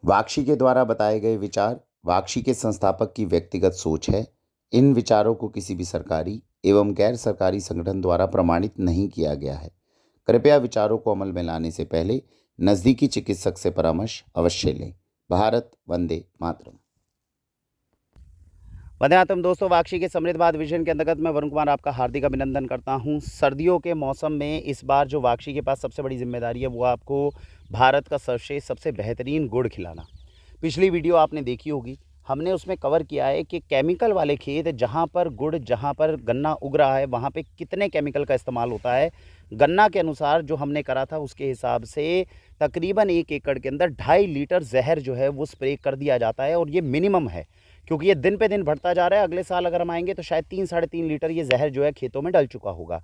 वाक्षी के द्वारा बताए गए विचार वाक्षी के संस्थापक की व्यक्तिगत सोच है। इन विचारों को किसी भी सरकारी एवं गैर सरकारी संगठन द्वारा प्रमाणित नहीं किया गया है। कृपया विचारों को अमल में लाने से पहले नज़दीकी चिकित्सक से परामर्श अवश्य लें। भारत वंदे मातरम। वंदे मातरम। दोस्तों, वाक्षी के समृद्ध भारत विजन के अंतर्गत मैं वरुण कुमार आपका हार्दिक अभिनंदन करता हूं। सर्दियों के मौसम में इस बार जो वाक्षी के पास सबसे बड़ी जिम्मेदारी है वो आपको भारत का सर्वश्रेष्ठ सबसे बेहतरीन गुड़ खिलाना। पिछली वीडियो आपने देखी होगी, हमने उसमें कवर किया है कि केमिकल वाले खेत जहाँ पर गन्ना उग रहा है वहाँ पे कितने केमिकल का इस्तेमाल होता है। गन्ना के अनुसार जो हमने करा था उसके हिसाब से तकरीबन 1 एकड़ के अंदर 2.5 लीटर जहर जो है वो स्प्रे कर दिया जाता है, और ये मिनिमम है क्योंकि ये दिन पे दिन बढ़ता जा रहा है। अगले साल अगर हम आएंगे तो शायद 3-3.5 लीटर ये जहर जो है खेतों में डल चुका होगा।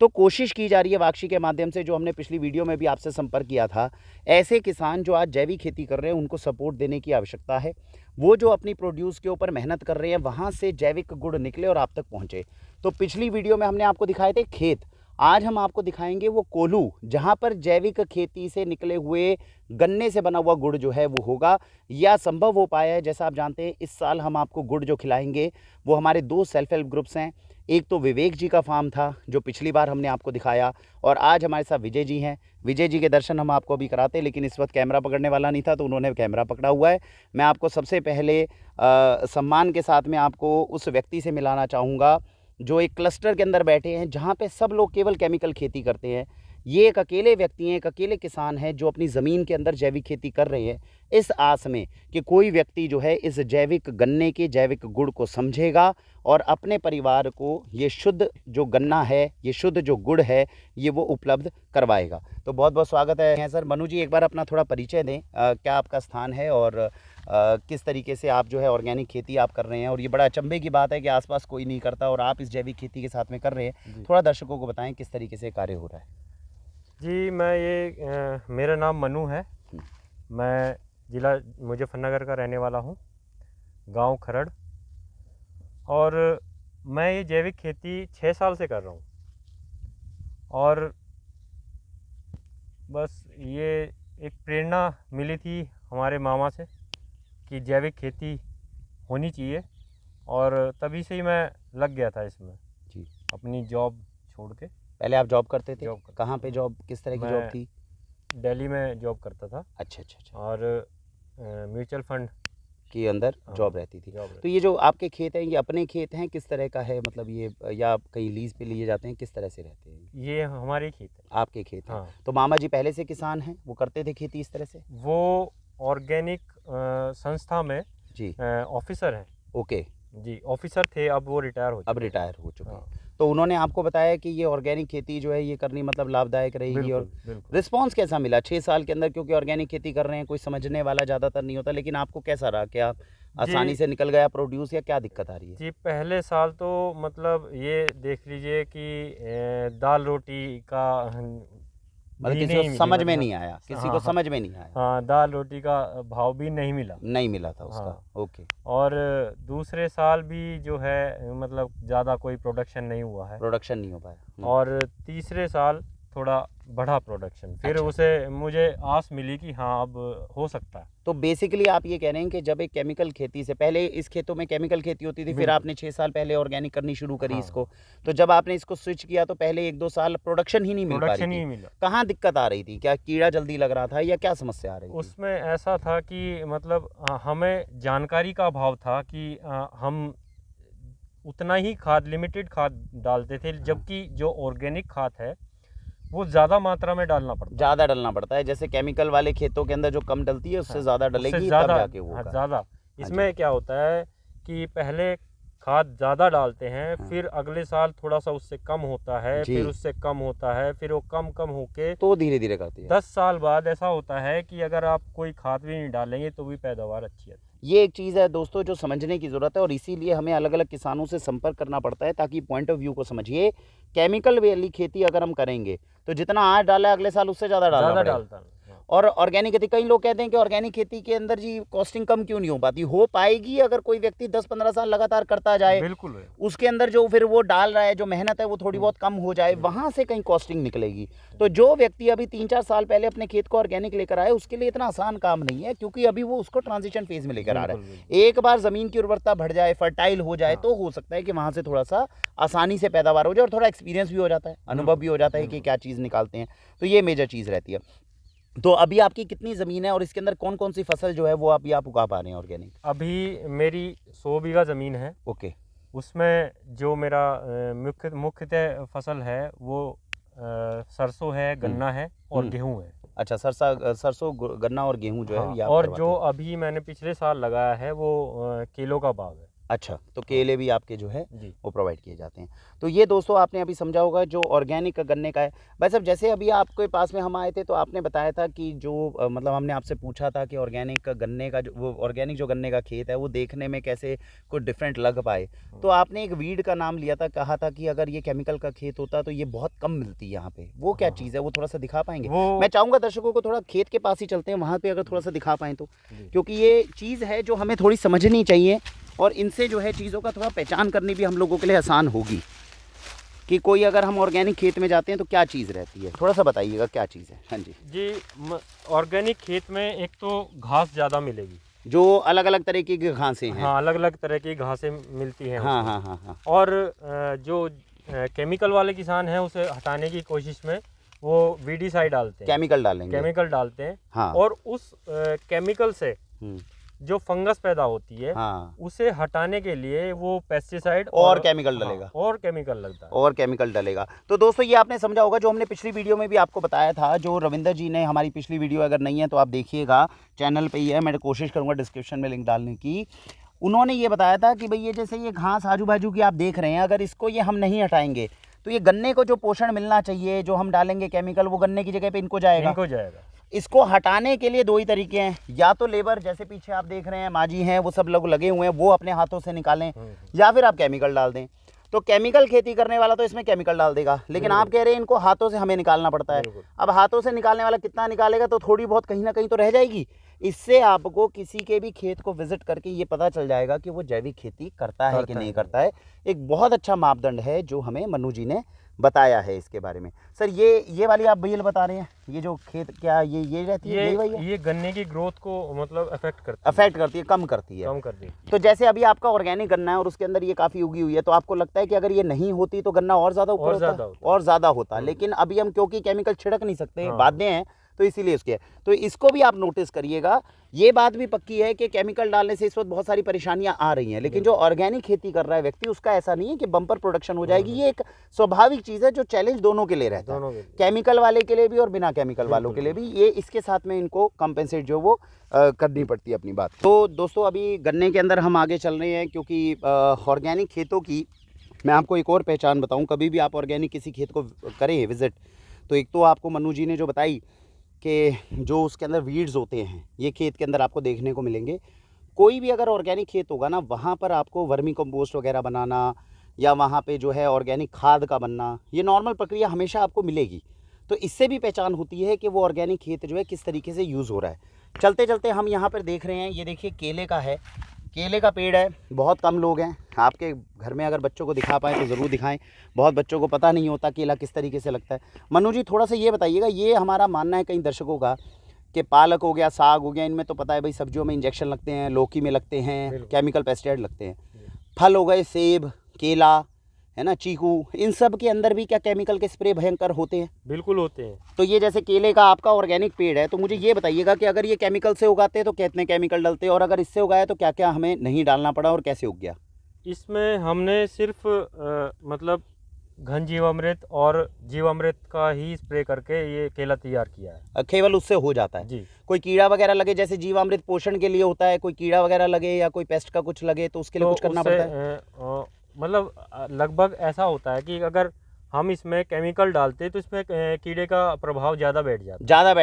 तो कोशिश की जा रही है वाक्षी के माध्यम से, जो हमने पिछली वीडियो में भी आपसे संपर्क किया था, ऐसे किसान जो आज जैविक खेती कर रहे हैं उनको सपोर्ट देने की आवश्यकता है। वो जो अपनी प्रोड्यूस के ऊपर मेहनत कर रहे हैं वहाँ से जैविक गुड़ निकले और आप तक पहुँचे। तो पिछली वीडियो में हमने आपको दिखाए थे खेत, आज हम आपको दिखाएंगे वो कोल्हू जहाँ पर जैविक खेती से निकले हुए गन्ने से बना हुआ गुड़ जो है वो होगा या संभव हो पाया है। जैसा आप जानते हैं, इस साल हम आपको गुड़ जो खिलाएंगे वो हमारे 2 सेल्फ हेल्प ग्रुप्स हैं। एक तो विवेक जी का फार्म था जो पिछली बार हमने आपको दिखाया, और आज हमारे साथ विजय जी हैं। विजय जी के दर्शन हम आपको अभी कराते, लेकिन इस वक्त कैमरा पकड़ने वाला नहीं था तो उन्होंने कैमरा पकड़ा हुआ है। मैं आपको सबसे पहले सम्मान के साथ में आपको उस व्यक्ति से मिलाना चाहूँगा जो एक क्लस्टर के अंदर बैठे हैं जहाँ पे सब लोग केवल केमिकल खेती करते हैं। ये एक अकेले व्यक्ति हैं, एक अकेले किसान हैं जो अपनी ज़मीन के अंदर जैविक खेती कर रहे हैं, इस आस में कि कोई व्यक्ति जो है इस जैविक गन्ने के जैविक गुड़ को समझेगा और अपने परिवार को ये शुद्ध जो गन्ना है, ये शुद्ध जो गुड़ है, ये वो उपलब्ध करवाएगा। तो बहुत बहुत स्वागत है सर। मनु जी, एक बार अपना थोड़ा परिचय दें, क्या आपका स्थान है और किस तरीके से आप जो है ऑर्गेनिक खेती आप कर रहे हैं। और ये बड़ा अचंभे की बात है कि आसपास कोई नहीं करता और आप इस जैविक खेती के साथ में कर रहे हैं। थोड़ा दर्शकों को बताएं किस तरीके से कार्य हो रहा है। जी, मेरा नाम मनु है। मैं ज़िला मुजफ्फरनगर का रहने वाला हूँ, गांव खरड़। और मैं ये जैविक खेती 6 साल से कर रहा हूँ। और बस ये एक प्रेरणा मिली थी हमारे मामा से कि जैविक खेती होनी चाहिए, और तभी से ही मैं लग गया था इसमें जी। अपनी जॉब छोड़ के। पहले आप जॉब करते थे? जॉब करता कहाँ पे जॉब, किस तरह की जॉब थी? दिल्ली में जॉब करता था। अच्छा अच्छा अच्छा। और म्यूचुअल फंड के अंदर जॉब रहती थी। तो ये जो आपके खेत हैं, ये अपने खेत हैं, किस तरह का है, मतलब ये या आप कहीं लीज पे लिए जाते हैं, किस तरह से रहते हैं? ये हमारे खेत है। आपके खेत हैं। हाँ। तो मामा जी पहले से किसान हैं, वो करते थे खेती इस तरह से? वो ऑर्गेनिक संस्था में जी ऑफिसर हैं। ओके जी, ऑफिसर थे, अब वो रिटायर हो चुके अब रिटायर हो चुके हैं। हाँ। तो उन्होंने आपको बताया कि ये ऑर्गेनिक खेती जो है ये करनी मतलब लाभदायक रहेगी, और बिल्कुल। रिस्पांस कैसा मिला 6 साल के अंदर? क्योंकि ऑर्गेनिक खेती कर रहे हैं, कोई समझने वाला ज़्यादातर नहीं होता, लेकिन आपको कैसा रहा? क्या आसानी से निकल गया प्रोड्यूस या क्या दिक्कत आ रही है? जी, पहले साल तो मतलब ये देख लीजिए कि दाल रोटी का मतलब भी किसी नहीं को मिली, समझ में मतलब नहीं आया, किसी हाँ को हाँ समझ में नहीं आया, हाँ, दाल रोटी का भाव भी नहीं मिला। नहीं मिला था उसका। हाँ। ओके। और दूसरे साल भी जो है मतलब ज़्यादा कोई प्रोडक्शन नहीं हुआ है। प्रोडक्शन नहीं हो पाया। और तीसरे साल थोड़ा बढ़ा प्रोडक्शन, फिर अच्छा। उसे मुझे आस मिली कि हाँ अब हो सकता है। तो बेसिकली आप ये कह रहे हैं कि जब एक केमिकल खेती से पहले इस खेतों में केमिकल खेती होती थी, फिर बिल्कुल। आपने 6 साल पहले ऑर्गेनिक करनी शुरू करी हाँ। इसको, तो जब आपने इसको स्विच किया तो पहले 1-2 साल प्रोडक्शन ही नहीं मिल पा रही प्रोडक्शन ही थी। मिला। कहाँ दिक्कत आ रही थी? क्या कीड़ा जल्दी लग रहा था या क्या समस्या आ रही थी? उसमें ऐसा था कि मतलब हमें जानकारी का अभाव था कि हम उतना ही खाद, लिमिटेड खाद डालते थे, जबकि जो ऑर्गेनिक खाद है वो ज़्यादा मात्रा में डालना पड़ता है। ज़्यादा डलना पड़ता है, जैसे केमिकल वाले खेतों के अंदर जो कम डलती है उससे ज़्यादा डलेगी तब ज़्यादा। जाके वो होगा। ज़्यादा। हाँ इसमें क्या होता है कि पहले खाद ज़्यादा डालते हैं, फिर अगले साल थोड़ा सा उससे कम होता है, जी। फिर उससे कम होता है, फिर वो कम होके तो धीरे धीरे करती है। 10 साल बाद ऐसा होता है कि अगर आप कोई खाद भी नहीं डालेंगे तो भी पैदावार अच्छी आती है। ये एक चीज़ है दोस्तों जो समझने की ज़रूरत है, और इसीलिए हमें अलग अलग किसानों से संपर्क करना पड़ता है ताकि पॉइंट ऑफ व्यू को समझिए। केमिकल वाली खेती अगर हम करेंगे तो जितना आज डाला है अगले साल उससे ज़्यादा डालना पड़ेगा। डालता है। और ऑर्गेनिक खेती, कई लोग कहते हैं कि ऑर्गेनिक खेती के अंदर जी कॉस्टिंग कम क्यों नहीं हो पाती, हो पाएगी अगर कोई व्यक्ति 10-15 साल लगातार करता जाए, बिल्कुल है। उसके अंदर जो फिर वो डाल रहा है, जो मेहनत है वो थोड़ी बहुत कम हो जाए, वहाँ से कहीं कॉस्टिंग निकलेगी। तो जो व्यक्ति अभी 3-4 साल पहले अपने खेत को ऑर्गेनिक लेकर आए, उसके लिए इतना आसान काम नहीं है, क्योंकि अभी वो उसको ट्रांजिशन फेज में लेकर आ रहा है। एक बार ज़मीन की उर्वरता बढ़ जाए, फर्टाइल हो जाए, तो हो सकता है कि वहाँ से थोड़ा सा आसानी से पैदावार हो जाए और थोड़ा एक्सपीरियंस भी हो जाता है, अनुभव भी हो जाता है कि क्या चीज़ निकालते हैं। तो ये मेजर चीज़ रहती है। तो अभी आपकी कितनी ज़मीन है और इसके अंदर कौन कौन सी फसल जो है वो आप उगा पा रहे हैं ऑर्गेनिक? अभी मेरी 100 बीघा ज़मीन है। ओके। उसमें जो मेरा मुख्यतः फसल है वो सरसों है, गन्ना है और गेहूँ है। अच्छा, सरसों, गन्ना और गेहूं जो है ये आप और करवाते जो हैं। अभी मैंने पिछले साल लगाया है वो केलों का बाग है। अच्छा, तो केले भी आपके जो है जी। वो प्रोवाइड किए जाते हैं। तो ये दोस्तों आपने अभी समझा होगा जो ऑर्गेनिक गन्ने का है। भाई साहब, जैसे अभी आपके पास में हम आए थे तो आपने बताया था कि जो मतलब हमने आपसे पूछा था कि ऑर्गेनिक गन्ने का जो वो ऑर्गेनिक जो गन्ने का खेत है वो देखने में कैसे कुछ डिफरेंट लग पाए। तो आपने एक वीड का नाम लिया था, कहा था कि अगर ये केमिकल का खेत होता तो ये बहुत कम मिलती है यहाँ पे। वो क्या चीज़ है, वो थोड़ा सा दिखा पाएंगे? मैं चाहूँगा दर्शकों को थोड़ा खेत के पास ही चलते हैं, वहाँ पे अगर थोड़ा सा दिखा पाएँ तो, क्योंकि ये चीज़ है जो हमें थोड़ी समझनी चाहिए और इनसे जो है चीज़ों का थोड़ा पहचान करनी भी हम लोगों के लिए आसान होगी कि कोई अगर हम ऑर्गेनिक खेत में जाते हैं तो क्या चीज़ रहती है, थोड़ा सा बताइएगा क्या चीज़ है। हाँ जी जी, ऑर्गेनिक खेत में एक तो घास ज़्यादा मिलेगी, जो अलग अलग तरीके की घासें हैं। हाँ, अलग अलग तरह की घासें मिलती हैं हाँ उसमें। हाँ हाँ हाँ। और जो केमिकल वाले किसान हैं उसे हटाने की कोशिश में वो वीडीसाइड डालते हैं, केमिकल डालते हैं। हाँ। और उस केमिकल से जो फंगस पैदा होती है हाँ। उसे हटाने के लिए वो पेस्टिसाइड और केमिकल डलेगा। और केमिकल लगता है, और केमिकल डलेगा। तो दोस्तों ये आपने समझा होगा, जो हमने पिछली वीडियो में भी आपको बताया था, जो रविंदर जी ने हमारी पिछली वीडियो अगर नहीं है तो आप देखिएगा, चैनल पे ही है, मैं कोशिश करूँगा डिस्क्रिप्शन में लिंक डालने की। उन्होंने ये बताया था कि भाई ये जैसे ये घास आजू बाजू की आप देख रहे हैं, अगर इसको ये हम नहीं हटाएंगे तो ये गन्ने को जो पोषण मिलना चाहिए, जो हम डालेंगे केमिकल, वो गन्ने की जगह पे इनको जाएगा। इसको हटाने के लिए दो ही तरीके हैं, या तो लेबर जैसे पीछे आप देख रहे हैं माजी हैं वो सब लोग लगे हुए हैं, वो अपने हाथों से निकालें, या फिर आप केमिकल डाल दें। तो केमिकल खेती करने वाला तो इसमें केमिकल डाल देगा, लेकिन आप कह रहे हैं इनको हाथों से हमें निकालना पड़ता है। अब हाथों से निकालने वाला कितना निकालेगा, तो थोड़ी बहुत कहीं ना कहीं तो रह जाएगी। इससे आपको किसी के भी खेत को विजिट करके ये पता चल जाएगा कि वो जैविक खेती करता है कि नहीं करता है। एक बहुत अच्छा मापदंड है जो हमें मनु जी ने बताया है इसके बारे में। सर ये वाली आप बेल बता रहे हैं, ये जो खेत क्या ये रहती है, यही वही है? ये गन्ने की ग्रोथ को मतलब अफेक्ट करती है, कम करती है। तो जैसे अभी आपका ऑर्गेनिक गन्ना है और उसके अंदर ये काफ़ी उगी हुई है, तो आपको लगता है कि अगर ये नहीं होती तो गन्ना और ज़्यादा ऊपर और ज़्यादा होता। लेकिन अभी हम क्योंकि केमिकल छिड़क नहीं सकते, बाध्य हैं, तो इसीलिए उसके, तो इसको भी आप नोटिस करिएगा। ये बात भी पक्की है कि केमिकल डालने से इस वक्त बहुत सारी परेशानियां आ रही हैं, लेकिन जो ऑर्गेनिक खेती कर रहा है व्यक्ति, उसका ऐसा नहीं है कि बम्पर प्रोडक्शन हो जाएगी। ये एक स्वाभाविक चीज़ है जो चैलेंज दोनों के लिए रहता है, केमिकल वाले के लिए भी और बिना केमिकल वालों के लिए भी। ये इसके साथ में इनको कंपेंसेट जो वो करनी पड़ती है अपनी बात। तो दोस्तों अभी गन्ने के अंदर हम आगे चल रहे हैं, क्योंकि ऑर्गेनिक खेतों की मैं आपको एक और पहचान बताऊँ। कभी भी आप ऑर्गेनिक किसी खेत को करें विजिट, तो एक तो आपको मनु जी ने जो बताई कि जो उसके अंदर वीड्स होते हैं, ये खेत के अंदर आपको देखने को मिलेंगे। कोई भी अगर ऑर्गेनिक खेत होगा ना, वहाँ पर आपको वर्मी कंपोस्ट वगैरह बनाना या वहाँ पे जो है ऑर्गेनिक खाद का बनना, ये नॉर्मल प्रक्रिया हमेशा आपको मिलेगी। तो इससे भी पहचान होती है कि वो ऑर्गेनिक खेत जो है किस तरीके से यूज़ हो रहा है। चलते चलते हम यहाँ पर देख रहे हैं, ये देखिए केले का है, केले का पेड़ है। बहुत कम लोग हैं, आपके घर में अगर बच्चों को दिखा पाएँ तो ज़रूर दिखाएं। बहुत बच्चों को पता नहीं होता केला किस तरीके से लगता है। मनु जी थोड़ा सा ये बताइएगा, ये हमारा मानना है कई दर्शकों का कि पालक हो गया, साग हो गया, इनमें तो पता है भाई सब्जियों में इंजेक्शन लगते हैं, लौकी में लगते हैं, केमिकल पेस्टिसाइड लगते हैं। फल हो गए सेब, केला है ना, चीकू, इन सब के अंदर भी क्या केमिकल के स्प्रे भयंकर होते हैं? बिल्कुल होते हैं। तो ये जैसे केले का आपका ऑर्गेनिक पेड़ है, तो मुझे ये बताइएगा कि अगर ये केमिकल से उगाते हैं तो कितने केमिकल डलते हैं, और अगर इससे उगाया तो क्या क्या हमें नहीं डालना पड़ा और कैसे उग गया? इसमें हमने सिर्फ मतलब घन जीवामृत और जीवामृत का ही स्प्रे करके ये केला तैयार किया है। केवल उससे हो जाता है जी। कोई कीड़ा वगैरह लगे, जैसे जीवामृत पोषण के लिए होता है, कोई कीड़ा वगैरह लगे या कोई पेस्ट का कुछ लगे तो उसके लिए कुछ करना पड़ता है? मतलब लगभग ऐसा होता है कि अगर हम इसमें केमिकल डालते तो इसमें कीड़े का प्रभाव ज़्यादा बैठ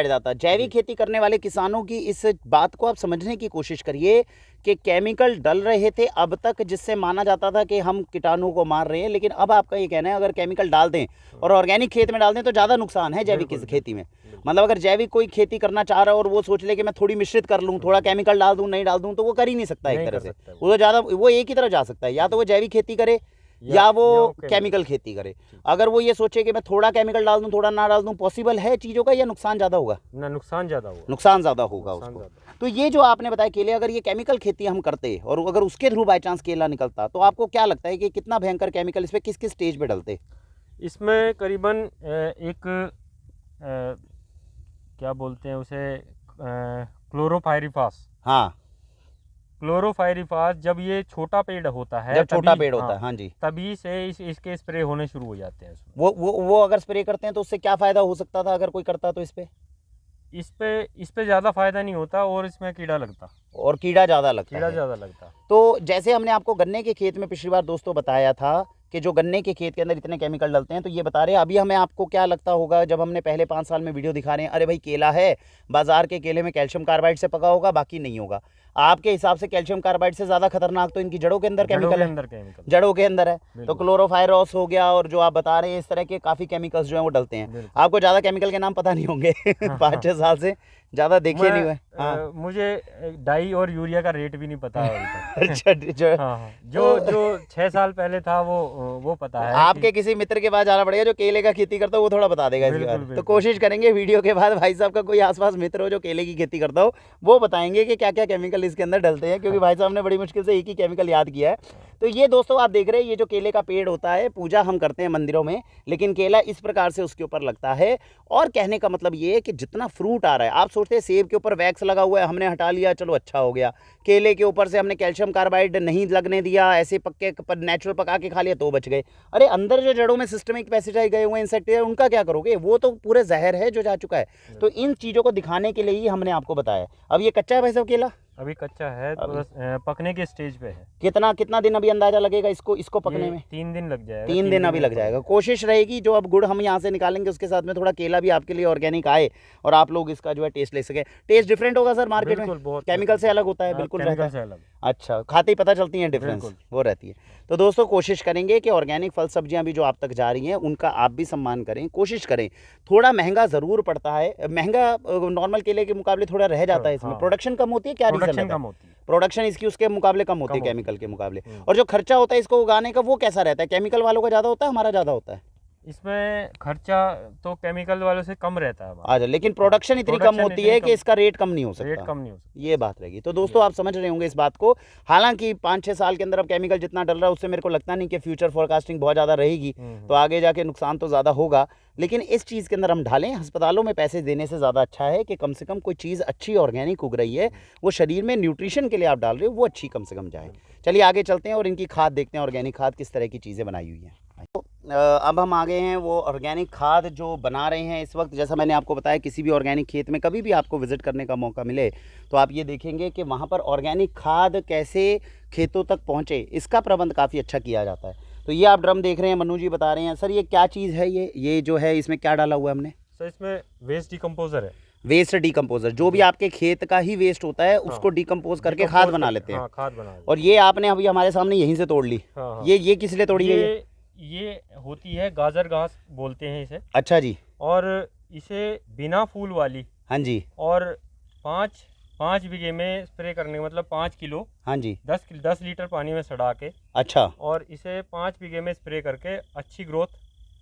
जाता है। जैविक खेती करने वाले किसानों की इस बात को आप समझने की कोशिश करिए कि केमिकल डल रहे थे अब तक, जिससे माना जाता था कि हम कीटाणुओं को मार रहे हैं, लेकिन अब आपका ये कहना है अगर केमिकल डाल दें और ऑर्गेनिक खेत में डाल दें तो ज़्यादा नुकसान है जैविक खेती में। मतलब अगर जैविक कोई खेती करना चाह रहा है और वो सोच ले कि मैं थोड़ी मिश्रित कर लूँ, थोड़ा केमिकल डाल दूँ, नहीं डाल दूँ, तो वो कर ही नहीं सकता एक तरह से। वो तो ज़्यादा वो एक ही तरह जा सकता है, या तो वो जैविक खेती करे या वो केमिकल खेती करे। अगर वो ये सोचे कि मैं थोड़ा केमिकल डाल दूं, थोड़ा ना डाल दूं, पॉसिबल है चीज़ों का, या नुकसान ज़्यादा होगा? ना, नुकसान ज़्यादा होगा। नुकसान ज़्यादा होगा उसको। तो ये जो आपने बताया केले, अगर ये केमिकल खेती हम करते और अगर उसके थ्रू बाई चांस केला निकलता, तो आपको क्या लगता है कि कितना भयंकर केमिकल इस पर किस किस स्टेज पे डलते? इसमें करीबन क्या बोलते हैं उसे, क्लोरोपाइरीफास। हाँ, क्लोरोपाइरीफास जब ये छोटा पेड़ होता है, जब छोटा पेड़ होता है, हाँ जी, तभी से इसके स्प्रे होने शुरू हो जाते हैं उसमें। वो अगर स्प्रे करते हैं तो उससे क्या फ़ायदा हो सकता था अगर कोई करता तो इस पे ज़्यादा फायदा नहीं होता और इसमें कीड़ा लगता, और कीड़ा ज़्यादा लगता। तो जैसे हमने आपको गन्ने के खेत में पिछली बार दोस्तों बताया था कि जो गन्ने के खेत के अंदर इतने केमिकल डलते हैं, तो ये बता रहे हैं अभी हमें, आपको क्या लगता होगा जब हमने पहले 5 साल में वीडियो दिखा रहे हैं, अरे भाई केला है, बाजार के केले में कैल्शियम कार्बाइड से पका होगा, बाकी नहीं होगा। आपके हिसाब से कैल्शियम कार्बाइड से ज़्यादा खतरनाक तो इनकी जड़ों के अंदर केमिकल है, जड़ों के अंदर है। तो क्लोरोफायरॉस हो गया, और जो आप बता रहे हैं इस तरह के काफ़ी केमिकल्स जो हैं वो डलते हैं। आपको ज़्यादा केमिकल के नाम पता नहीं होंगे 5-6 साल से ज़्यादा देखे नहीं हुए। हाँ, मुझे डाई और यूरिया का रेट भी नहीं पता है। अच्छा, जो 6 साल पहले था वो पता है। आपके किसी मित्र के पास जाना पड़ेगा जो केले का खेती करता हो, वो थोड़ा बता देगा इसके बारे में। तो कोशिश करेंगे वीडियो के बाद भाई साहब का कोई आसपास मित्र हो जो केले की खेती करता हो, वो बताएंगे कि क्या क्या केमिकल इसके अंदर डलते हैं, क्योंकि भाई साहब ने बड़ी मुश्किल से एक ही केमिकल याद किया है। तो ये दोस्तों आप देख रहे हैं, ये जो केले का पेड़ होता है, पूजा हम करते हैं मंदिरों में, लेकिन केला इस प्रकार से उसके ऊपर लगता है। और कहने का मतलब ये है कि जितना फ्रूट आ रहा है, आप सोचते हैं सेब के ऊपर वैक्स लगा हुआ है, हमने हटा लिया, चलो अच्छा हो गया। केले के ऊपर से हमने कैल्शियम कार्बाइड नहीं लगने दिया, ऐसे पक्के नेचुरल पका के खा लिया तो बच गए। अरे अंदर जो जड़ों में सिस्टमिक पेस्टिसाइड गए हुए इंसेक्टिसाइड, उनका क्या करोगे? वो तो पूरे जहर है जो जा चुका है। तो इन चीज़ों को दिखाने के लिए ही हमने आपको बताया। अब ये कच्चा है भाई साहब केला? अभी कच्चा है, पकने के स्टेज पे है। कितना दिन अभी अंदाजा लगेगा इसको पकने में? 3 दिन लग जाएगा। 3 दिन अभी लग जाएगा। कोशिश रहेगी जो अब गुड़ हम यहाँ से निकालेंगे उसके साथ में थोड़ा केला भी आपके लिए ऑर्गेनिक आए और आप लोग इसका जो है टेस्ट ले सके। टेस्ट डिफरेंट होगा सर मार्केट में? केमिकल से अलग होता है, बिल्कुल केमिकल से अलग। अच्छा, खाते ही पता चलती है डिफरेंस, वो रहती है। तो दोस्तों कोशिश करेंगे कि ऑर्गेनिक फल सब्जियां भी जो आप तक जा रही हैं उनका आप भी सम्मान करें, कोशिश करें। थोड़ा महंगा ज़रूर पड़ता है, महंगा नॉर्मल केले के मुकाबले थोड़ा रह जाता है इसमें। प्रोडक्शन कम होती है, क्या रीज़न रहता है? प्रोडक्शन इसकी उसके मुकाबले कम होती है, केमिकल के मुकाबले। और जो खर्चा होता है इसको उगाने का वो कैसा रहता है? केमिकल वालों का ज़्यादा होता है, हमारा ज़्यादा होता है? इसमें खर्चा तो केमिकल वालों से कम रहता है। अच्छा, लेकिन प्रोडक्शन इतनी कम होती है कि इसका रेट कम नहीं हो सकता। रेट कम नहीं हो सकता, ये बात रहेगी। तो दोस्तों आप समझ रहे होंगे इस बात को। हालांकि 5-6 साल के अंदर अब केमिकल जितना डल रहा है उससे मेरे को लगता नहीं कि फ्यूचर फोरकास्टिंग बहुत ज़्यादा रहेगी, तो आगे जाके नुकसान तो ज़्यादा होगा। लेकिन इस चीज़ के अंदर हम ढालें, अस्पतालों में पैसे देने से ज़्यादा अच्छा है कि कम से कम कोई चीज़ अच्छी ऑर्गेनिक उग रही है, वो शरीर में न्यूट्रिशन के लिए आप डाल रहे हो, वो अच्छी कम से कम जाए। चलिए आगे चलते हैं और इनकी खाद देखते हैं, ऑर्गेनिक खाद किस तरह की चीज़ें बनाई हुई हैं। तो अब हम आ गए हैं वो ऑर्गेनिक खाद जो बना रहे हैं इस वक्त। जैसा मैंने आपको बताया, किसी भी ऑर्गेनिक खेत में कभी भी आपको विज़िट करने का मौका मिले तो आप ये देखेंगे कि वहाँ पर ऑर्गेनिक खाद कैसे खेतों तक पहुँचे, इसका प्रबंध काफ़ी अच्छा किया जाता है। तो ये आप ड्रम देख रहे हैं, मनु जी बता रहे हैं। सर ये क्या चीज़ है? ये जो है इसमें क्या डाला हुआ है हमने? सर इसमें वेस्ट डिकम्पोजर है। वेस्ट डिकम्पोजर, जो भी आपके खेत का ही वेस्ट होता है उसको डिकम्पोज करके खाद बना लेते हैं। खाद बना। और ये आपने अभी हमारे सामने यहीं से तोड़ ली। ये किस लिए तोड़ी है? ये होती है गाजर घास बोलते हैं इसे। अच्छा जी। और इसे बिना फूल वाली, हाँ जी, और 5 बीघे में स्प्रे करने, मतलब 5 किलो, हाँ जी, 10 लीटर पानी में सड़ा के, अच्छा, और इसे 5 बीघे में स्प्रे करके अच्छी ग्रोथ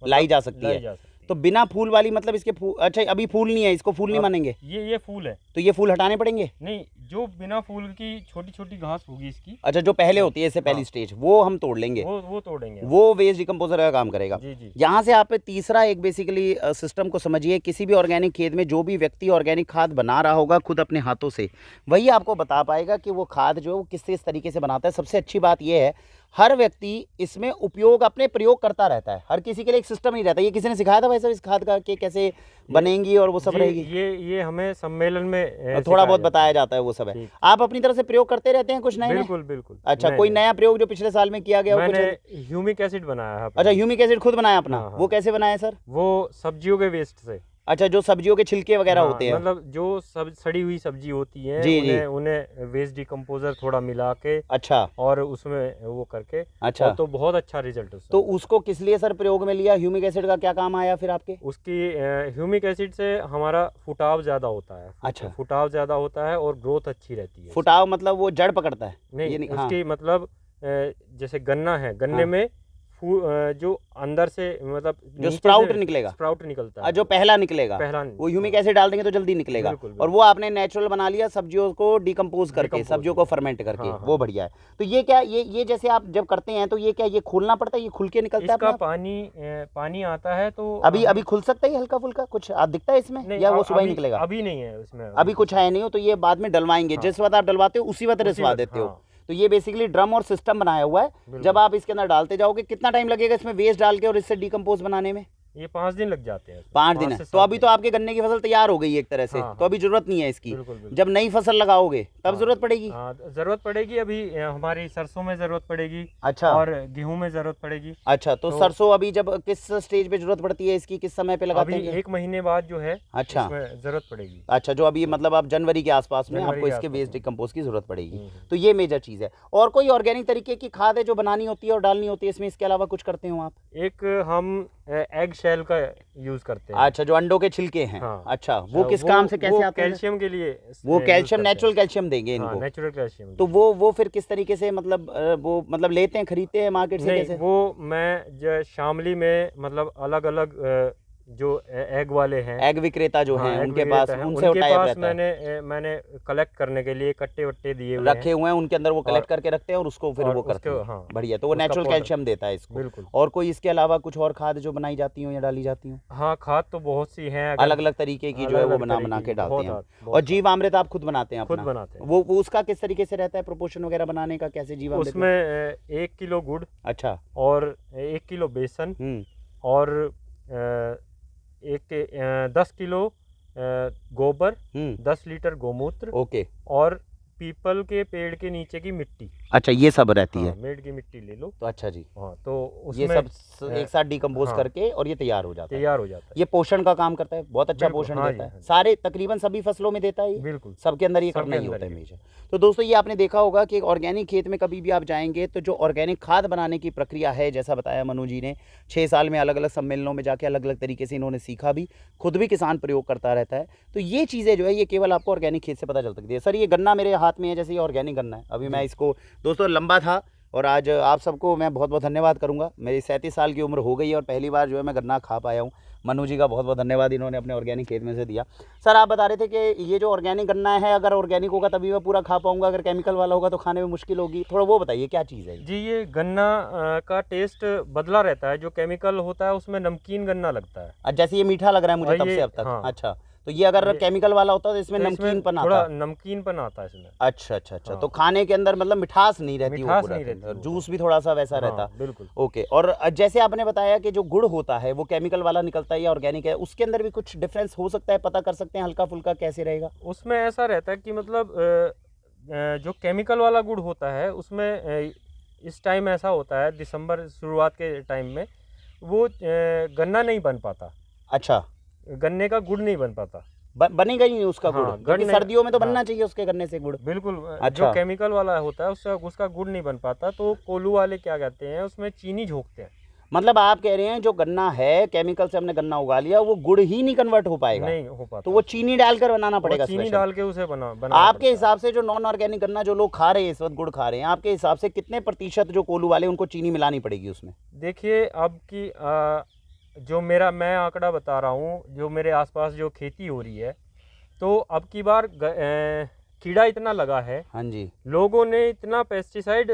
लाई जा सकती है। तो बिना फूल वाली मतलब इसके फूल, अच्छा अभी फूल नहीं है, इसको फूल नहीं मानेंगे? ये फूल है, तो ये फूल हटाने पड़ेंगे? नहीं, जो बिना फूल की छोटी छोटी घास होगी इसकी, अच्छा जो पहले होती है इससे पहली स्टेज, वो हम तोड़ लेंगे, वो तोड़ेंगे, वो वेस्ट डिकम्पोजर का काम करेगा। जी जी। यहाँ से आप तीसरा एक बेसिकली सिस्टम को समझिए। किसी भी ऑर्गेनिक खेत में जो भी व्यक्ति ऑर्गेनिक खाद बना रहा होगा खुद अपने हाथों से, वही आपको बता पाएगा कि वो खाद जो है वो किस तरीके से बनाता है। सबसे अच्छी बात यह है, हर व्यक्ति इसमें उपयोग अपने प्रयोग करता रहता है, हर किसी के लिए एक सिस्टम नहीं रहता। ये किसी ने सिखाया था भाई साहब इस खाद का कि कैसे बनेंगी और वो सब जी, रहेगी? ये हमें सम्मेलन में थोड़ा सिखाया बहुत जाता बताया जाता है, वो सब है। ठीक। आप अपनी तरफ से प्रयोग करते रहते हैं कुछ नए नए? बिल्कुल बिल्कुल। अच्छा, नए कोई नए। नया प्रयोग जो पिछले साल में किया गया हो कुछ? मैंने ह्यूमिक एसिड बनाया है अच्छा, अपना। ह्यूमिक एसिड खुद बनाया अपना? हाँ, हाँ। वो कैसे बनाया सर? वो सब्जियों के वेस्ट से। अच्छा, जो सब्जियों के छिलके वगैरह हाँ, होते हैं। मतलब जो सब सड़ी हुई सब्जी होती है जी, जी। उन्हें वेस्ट डिकम्पोजर थोड़ा मिला के अच्छा, और उसमें वो करके अच्छा। और तो बहुत अच्छा रिजल्ट उसका। तो उसको किस लिए सर प्रयोग में लिया? ह्यूमिक एसिड का क्या काम आया फिर आपके? उसकी ह्यूमिक एसिड से हमारा फुटाव ज़्यादा होता है। अच्छा। फुटाव ज़्यादा होता है और ग्रोथ अच्छी रहती है। फुटाव मतलब वो जड़ पकड़ता है? नहीं, ये हाँ। उसकी मतलब जैसे गन्ना है, गन्ने हाँ। में जो अंदर से मतलब जो नीचे स्प्राउट से निकलेगा? स्प्राउट निकलता है। जो पहला निकलेगा पहला वो ह्यूमिक एसिड डाल देंगे तो जल्दी निकलेगा। बिल्कुल, और बिल्कुल। वो आपने नेचुरल बना लिया सब्जियों को डिकम्पोज करके, Decompose सब्जियों को करके। फर्मेंट करके। हाँ, वो हाँ। बढ़िया है। तो ये क्या, ये जैसे आप जब करते हैं तो ये क्या, ये खोलना पड़ता है, ये खुल के निकलता है इसका अपने आप? पानी आता है तो अभी अभी खुल सकता है हल्का फुल्का कुछ दिखता है इसमें, नहीं, या वो सुबह ही अभी निकलेगा? अभी नहीं है उसमें। अभी कुछ है नहीं हो, तो ये बाद में डलवाएंगे। हाँ। जिस वक्त आप डलवाते हो उसी वक्त उसी रिसवा वक्त, देते हो। हाँ। तो ये बेसिकली ड्रम और सिस्टम बनाया हुआ है। बिल्कुल। जब आप इसके अंदर डालते जाओगे, कितना टाइम लगेगा इसमें वेस्ट डाल के और इससे डिकम्पोज बनाने में? ये 5 दिन लग जाते हैं। 5 दिन है। से तो 7 अभी तो दिन। आपके गन्ने की फसल तैयार हो गई है एक तरह से। हाँ, तो अभी जरूरत नहीं है इसकी। बिल्कुल, बिल्कुल। जब नई फसल लगाओगे तब हाँ। जरूरत पड़ेगी। हाँ, जरूरत पड़ेगी। अभी हमारी सरसों में जरूरत पड़ेगी। अच्छा। और गेहूं में जरूरत पड़ेगी। अच्छा, तो सरसों अभी जब किस स्टेज पे जरूरत पड़ती है इसकी, किस समय पे लगाते अभी हैं? 1 महीने बाद जो है अच्छा। इसमें जरूरत पड़ेगी। अच्छा, जो अभी मतलब आप जनवरी के आसपास में जनवरी आपको के इसके आसपास वेस्ट में। डिकम्पोज की जरूरत पड़ेगी। हम्म। तो ये मेजर चीज़ है। और कोई ऑर्गेनिक तरीके की खाद है जो बनानी होती है और डालनी होती है इसमें, इसके अलावा कुछ करते हो आप? एक हम एग शेल का यूज करते हैं। अच्छा, जो अंडों के छिलके हैं। हाँ। अच्छा, वो किस काम से कैसे आते हैं? कैल्शियम के लिए वो use कैल्शियम, करते हैं। नेचुरल कैल्शियम देंगे हाँ, इनको? Natural calcium. तो वो फिर किस तरीके से, मतलब वो मतलब लेते हैं, खरीदते हैं मार्केट से, नहीं, कैसे? वो मैं शामली में मतलब अलग अलग जो एग वाले हैं, एग विक्रेता जो हाँ, हैं एग उनके पास, विक्रेता हैं, उनसे उनके टाई अप पास रहता है। मैंने कलेक्ट करने के लिए कट्टे वट्टे दिए हुए रखे हुए हैं, उनके अंदर वो कलेक्ट करके रखते हैं और उसको फिर और वो करते उसको, हैं। हाँ, बढ़िया। तो वो उसका नेचुरल पाउडर। कैल्शियम देता है इसको। बिल्कुल। और कोई इसके अलावा कुछ और खाद जो बनाई जाती हो या डाली जाती हो? हाँ, खाद तो बहुत सी हैं। अलग अलग तरीके की जो है वो अलग-अलग बना तरीके बना की, के डालते बहुत हैं। बहुत और जीवामृत आप खुद बनाते हैं खुद अपना? बनाते हैं। वो उसका किस तरीके से रहता है, प्रोपोर्शन वगैरह बनाने का, कैसे जीवामृत उसमें 1 किलो गुड़ अच्छा। और 1 किलो बेसन और 10 किलो गोबर, 10 लीटर गोमूत्र ओके। और पीपल के पेड़ के नीचे की मिट्टी। अच्छा, ये सब रहती हाँ, है? मेड़ की मिट्टी ले लो। तो अच्छा जी। हाँ, तो ये उसमें सब एक साथ डिकम्पोज हाँ, करके और ये तैयार हो जाता है। तैयार हो जाता है। ये पोषण का काम करता है, बहुत अच्छा बिल्कुल, पोषण हाँ देता जी, है। हाँ जी। सारे तकरीबन सभी फसलों में देता है ये? बिल्कुल। सबके अंदर ये सबके करना ही अंदर होता है ये। हमेशा। तो दोस्तों, ये आपने देखा होगा कि ऑर्गेनिक खेत में कभी भी आप जाएंगे तो जो ऑर्गेनिक खाद बनाने की प्रक्रिया है, जैसा बताया मनु जी ने, 6 साल में अलग अलग सम्मेलनों में जाके अलग अलग तरीके से इन्होंने सीखा भी, खुद भी किसान प्रयोग करता रहता है। तो ये चीज़ें जो है ये केवल आपको ऑर्गेनिक खेत से पता चल सकती है। सर, ये गन्ना मेरे हाथ में है, जैसे ये ऑर्गेनिक गन्ना है। अभी मैं इसको, दोस्तों लंबा था, और आज आप सबको मैं बहुत बहुत धन्यवाद करूंगा। मेरी 37 साल की उम्र हो गई है और पहली बार जो है मैं गन्ना खा पाया हूं। मनु जी का बहुत बहुत धन्यवाद, इन्होंने अपने ऑर्गेनिक खेत में से दिया। सर, आप बता रहे थे कि ये जो ऑर्गेनिक गन्ना है, अगर ऑर्गेनिक होगा तभी मैं पूरा खा पाऊंगा, अगर केमिकल वाला होगा तो खाने में मुश्किल होगी। थोड़ा वो बताइए, क्या चीज़ है ये? जी, ये गन्ना का टेस्ट बदला रहता है। जो केमिकल होता है उसमें नमकीन गन्ना लगता है। जैसे ये मीठा लग रहा है मुझे तब से अब तक। हाँ। अच्छा, तो ये अगर केमिकल वाला होता तो इसमें तो नमकीनपन आता? थोड़ा नमकीनपन आता है इसमें। अच्छा अच्छा अच्छा। हाँ। तो खाने के अंदर मतलब मिठास नहीं रहती, वो मिठास पूरा नहीं रहती और वो। जूस भी थोड़ा सा वैसा हाँ, रहता। बिल्कुल। ओके। और जैसे आपने बताया कि जो गुड़ होता है वो केमिकल वाला निकलता है या ऑर्गेनिक है, उसके अंदर भी कुछ डिफरेंस हो सकता है, पता कर सकते हैं हल्का फुल्का, कैसे रहेगा? उसमें ऐसा रहता है कि मतलब जो केमिकल वाला गुड़ होता है उसमें इस टाइम ऐसा होता है, दिसंबर शुरुआत के टाइम में वो गन्ना नहीं बन पाता। अच्छा, गन्ने का गुड़ नहीं बन पाता। बनेगा ही नहीं उसका गुड़? हाँ, क्योंकि गन्ने, सर्दियों में तो हाँ, बनना चाहिए उसके गन्ने से गुड़। बिल्कुल। अच्छा। जो केमिकल वाला होता है उसका गुड़ नहीं बन पाता। तो कोल्हू वाले क्या कहते हैं, उसमें चीनी झोंकते हैं। मतलब आप कह रहे हैं जो गन्ना है, केमिकल से हमने गन्ना उगा लिया, वो गुड़ ही नहीं कन्वर्ट हो पाएगा? नहीं हो पाता। तो वो चीनी डालकर बनाना पड़ेगा? चीनी स्पेशल डाल के उसे बनाना आपके पड़ता है। हिसाब से जो नॉन ऑर्गेनिक गन्ना जो लोग खा रहे हैं इस वक्त, गुड़ खा रहे हैं, आपके हिसाब से कितने प्रतिशत जो कोल्हू वाले उनको चीनी मिलानी पड़ेगी उसमें? देखिए, अब की जो मैं आंकड़ा बता रहा हूँ, जो मेरे आसपास जो खेती हो रही है, तो अब की बार कीड़ा इतना लगा है। हाँ जी। लोगों ने इतना पेस्टिसाइड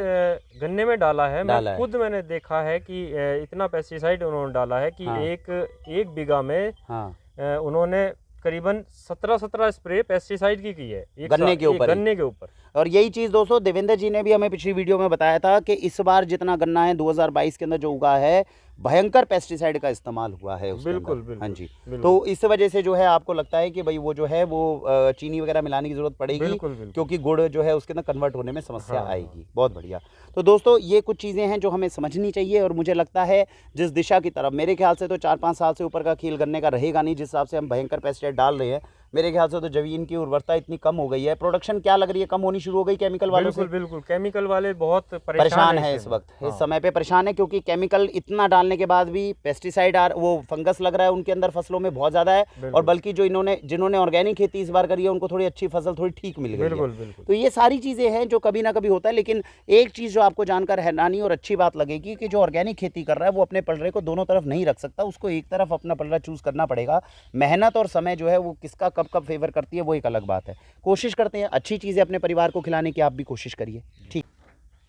गन्ने में डाला है। मैंने देखा है कि इतना पेस्टिसाइड उन्होंने डाला है कि हाँ। एक बीघा में हाँ। उन्होंने करीबन 17 स्प्रे पेस्टिसाइड की है गन्ने के ऊपर? गन्ने के ऊपर। और यही चीज़ दोस्तों देवेंद्र जी ने भी हमें पिछली वीडियो में बताया था कि इस बार जितना गन्ना है 2022 के अंदर जो उगा है, भयंकर पेस्टिसाइड का इस्तेमाल हुआ है उसके बिल्कुल अंदर। बिल्कुल हाँ जी। बिल्कुल तो इस वजह से जो है आपको लगता है कि भाई वो जो है वो चीनी वगैरह मिलाने की ज़रूरत पड़ेगी, बिल्कुल बिल्कुल क्योंकि गुड़ जो है उसके अंदर कन्वर्ट होने में समस्या हाँ आएगी। बहुत बढ़िया। तो दोस्तों ये कुछ चीज़ें हैं जो हमें समझनी चाहिए, और मुझे लगता है जिस दिशा की तरफ, मेरे ख्याल से तो 4-5 साल से ऊपर का खेल गन्ने का रहेगा नहीं, जिस हिसाब से हम भयंकर पेस्टिसाइड डाल रहे हैं। मेरे ख्याल से तो जमीन की उर्वरता इतनी कम हो गई है, प्रोडक्शन क्या लग रही है कम होनी शुरू हो गई केमिकल वालों से। बिल्कुल बिल्कुल केमिकल वाले बहुत परेशान है इस वक्त, हाँ। इस समय पे परेशान है, क्योंकि केमिकल इतना डालने के बाद भी पेस्टिसाइड वो फंगस लग रहा है उनके अंदर फसलों में बहुत ज़्यादा है। और बिल्कुल बल्कि जो जिन्होंने ऑर्गेनिक खेती इस बार करी है उनको थोड़ी अच्छी फसल थोड़ी ठीक मिल गई है। बिल्कुल बिल्कुल तो ये सारी चीज़ें हैं जो कभी ना कभी होता है। लेकिन एक चीज़ जो आपको जानकर हैरानी और अच्छी बात लगेगी कि जो ऑर्गेनिक खेती कर रहा है वो अपने पलड़े को दोनों तरफ नहीं रख सकता, उसको एक तरफ अपना पलड़ा चूज़ करना पड़ेगा। मेहनत और समय जो है वो किसका कब कब फेवर करती है वो एक अलग बात है। कोशिश करते हैं अच्छी चीज़ें अपने परिवार को खिलाने की, आप भी कोशिश करिए। ठीक।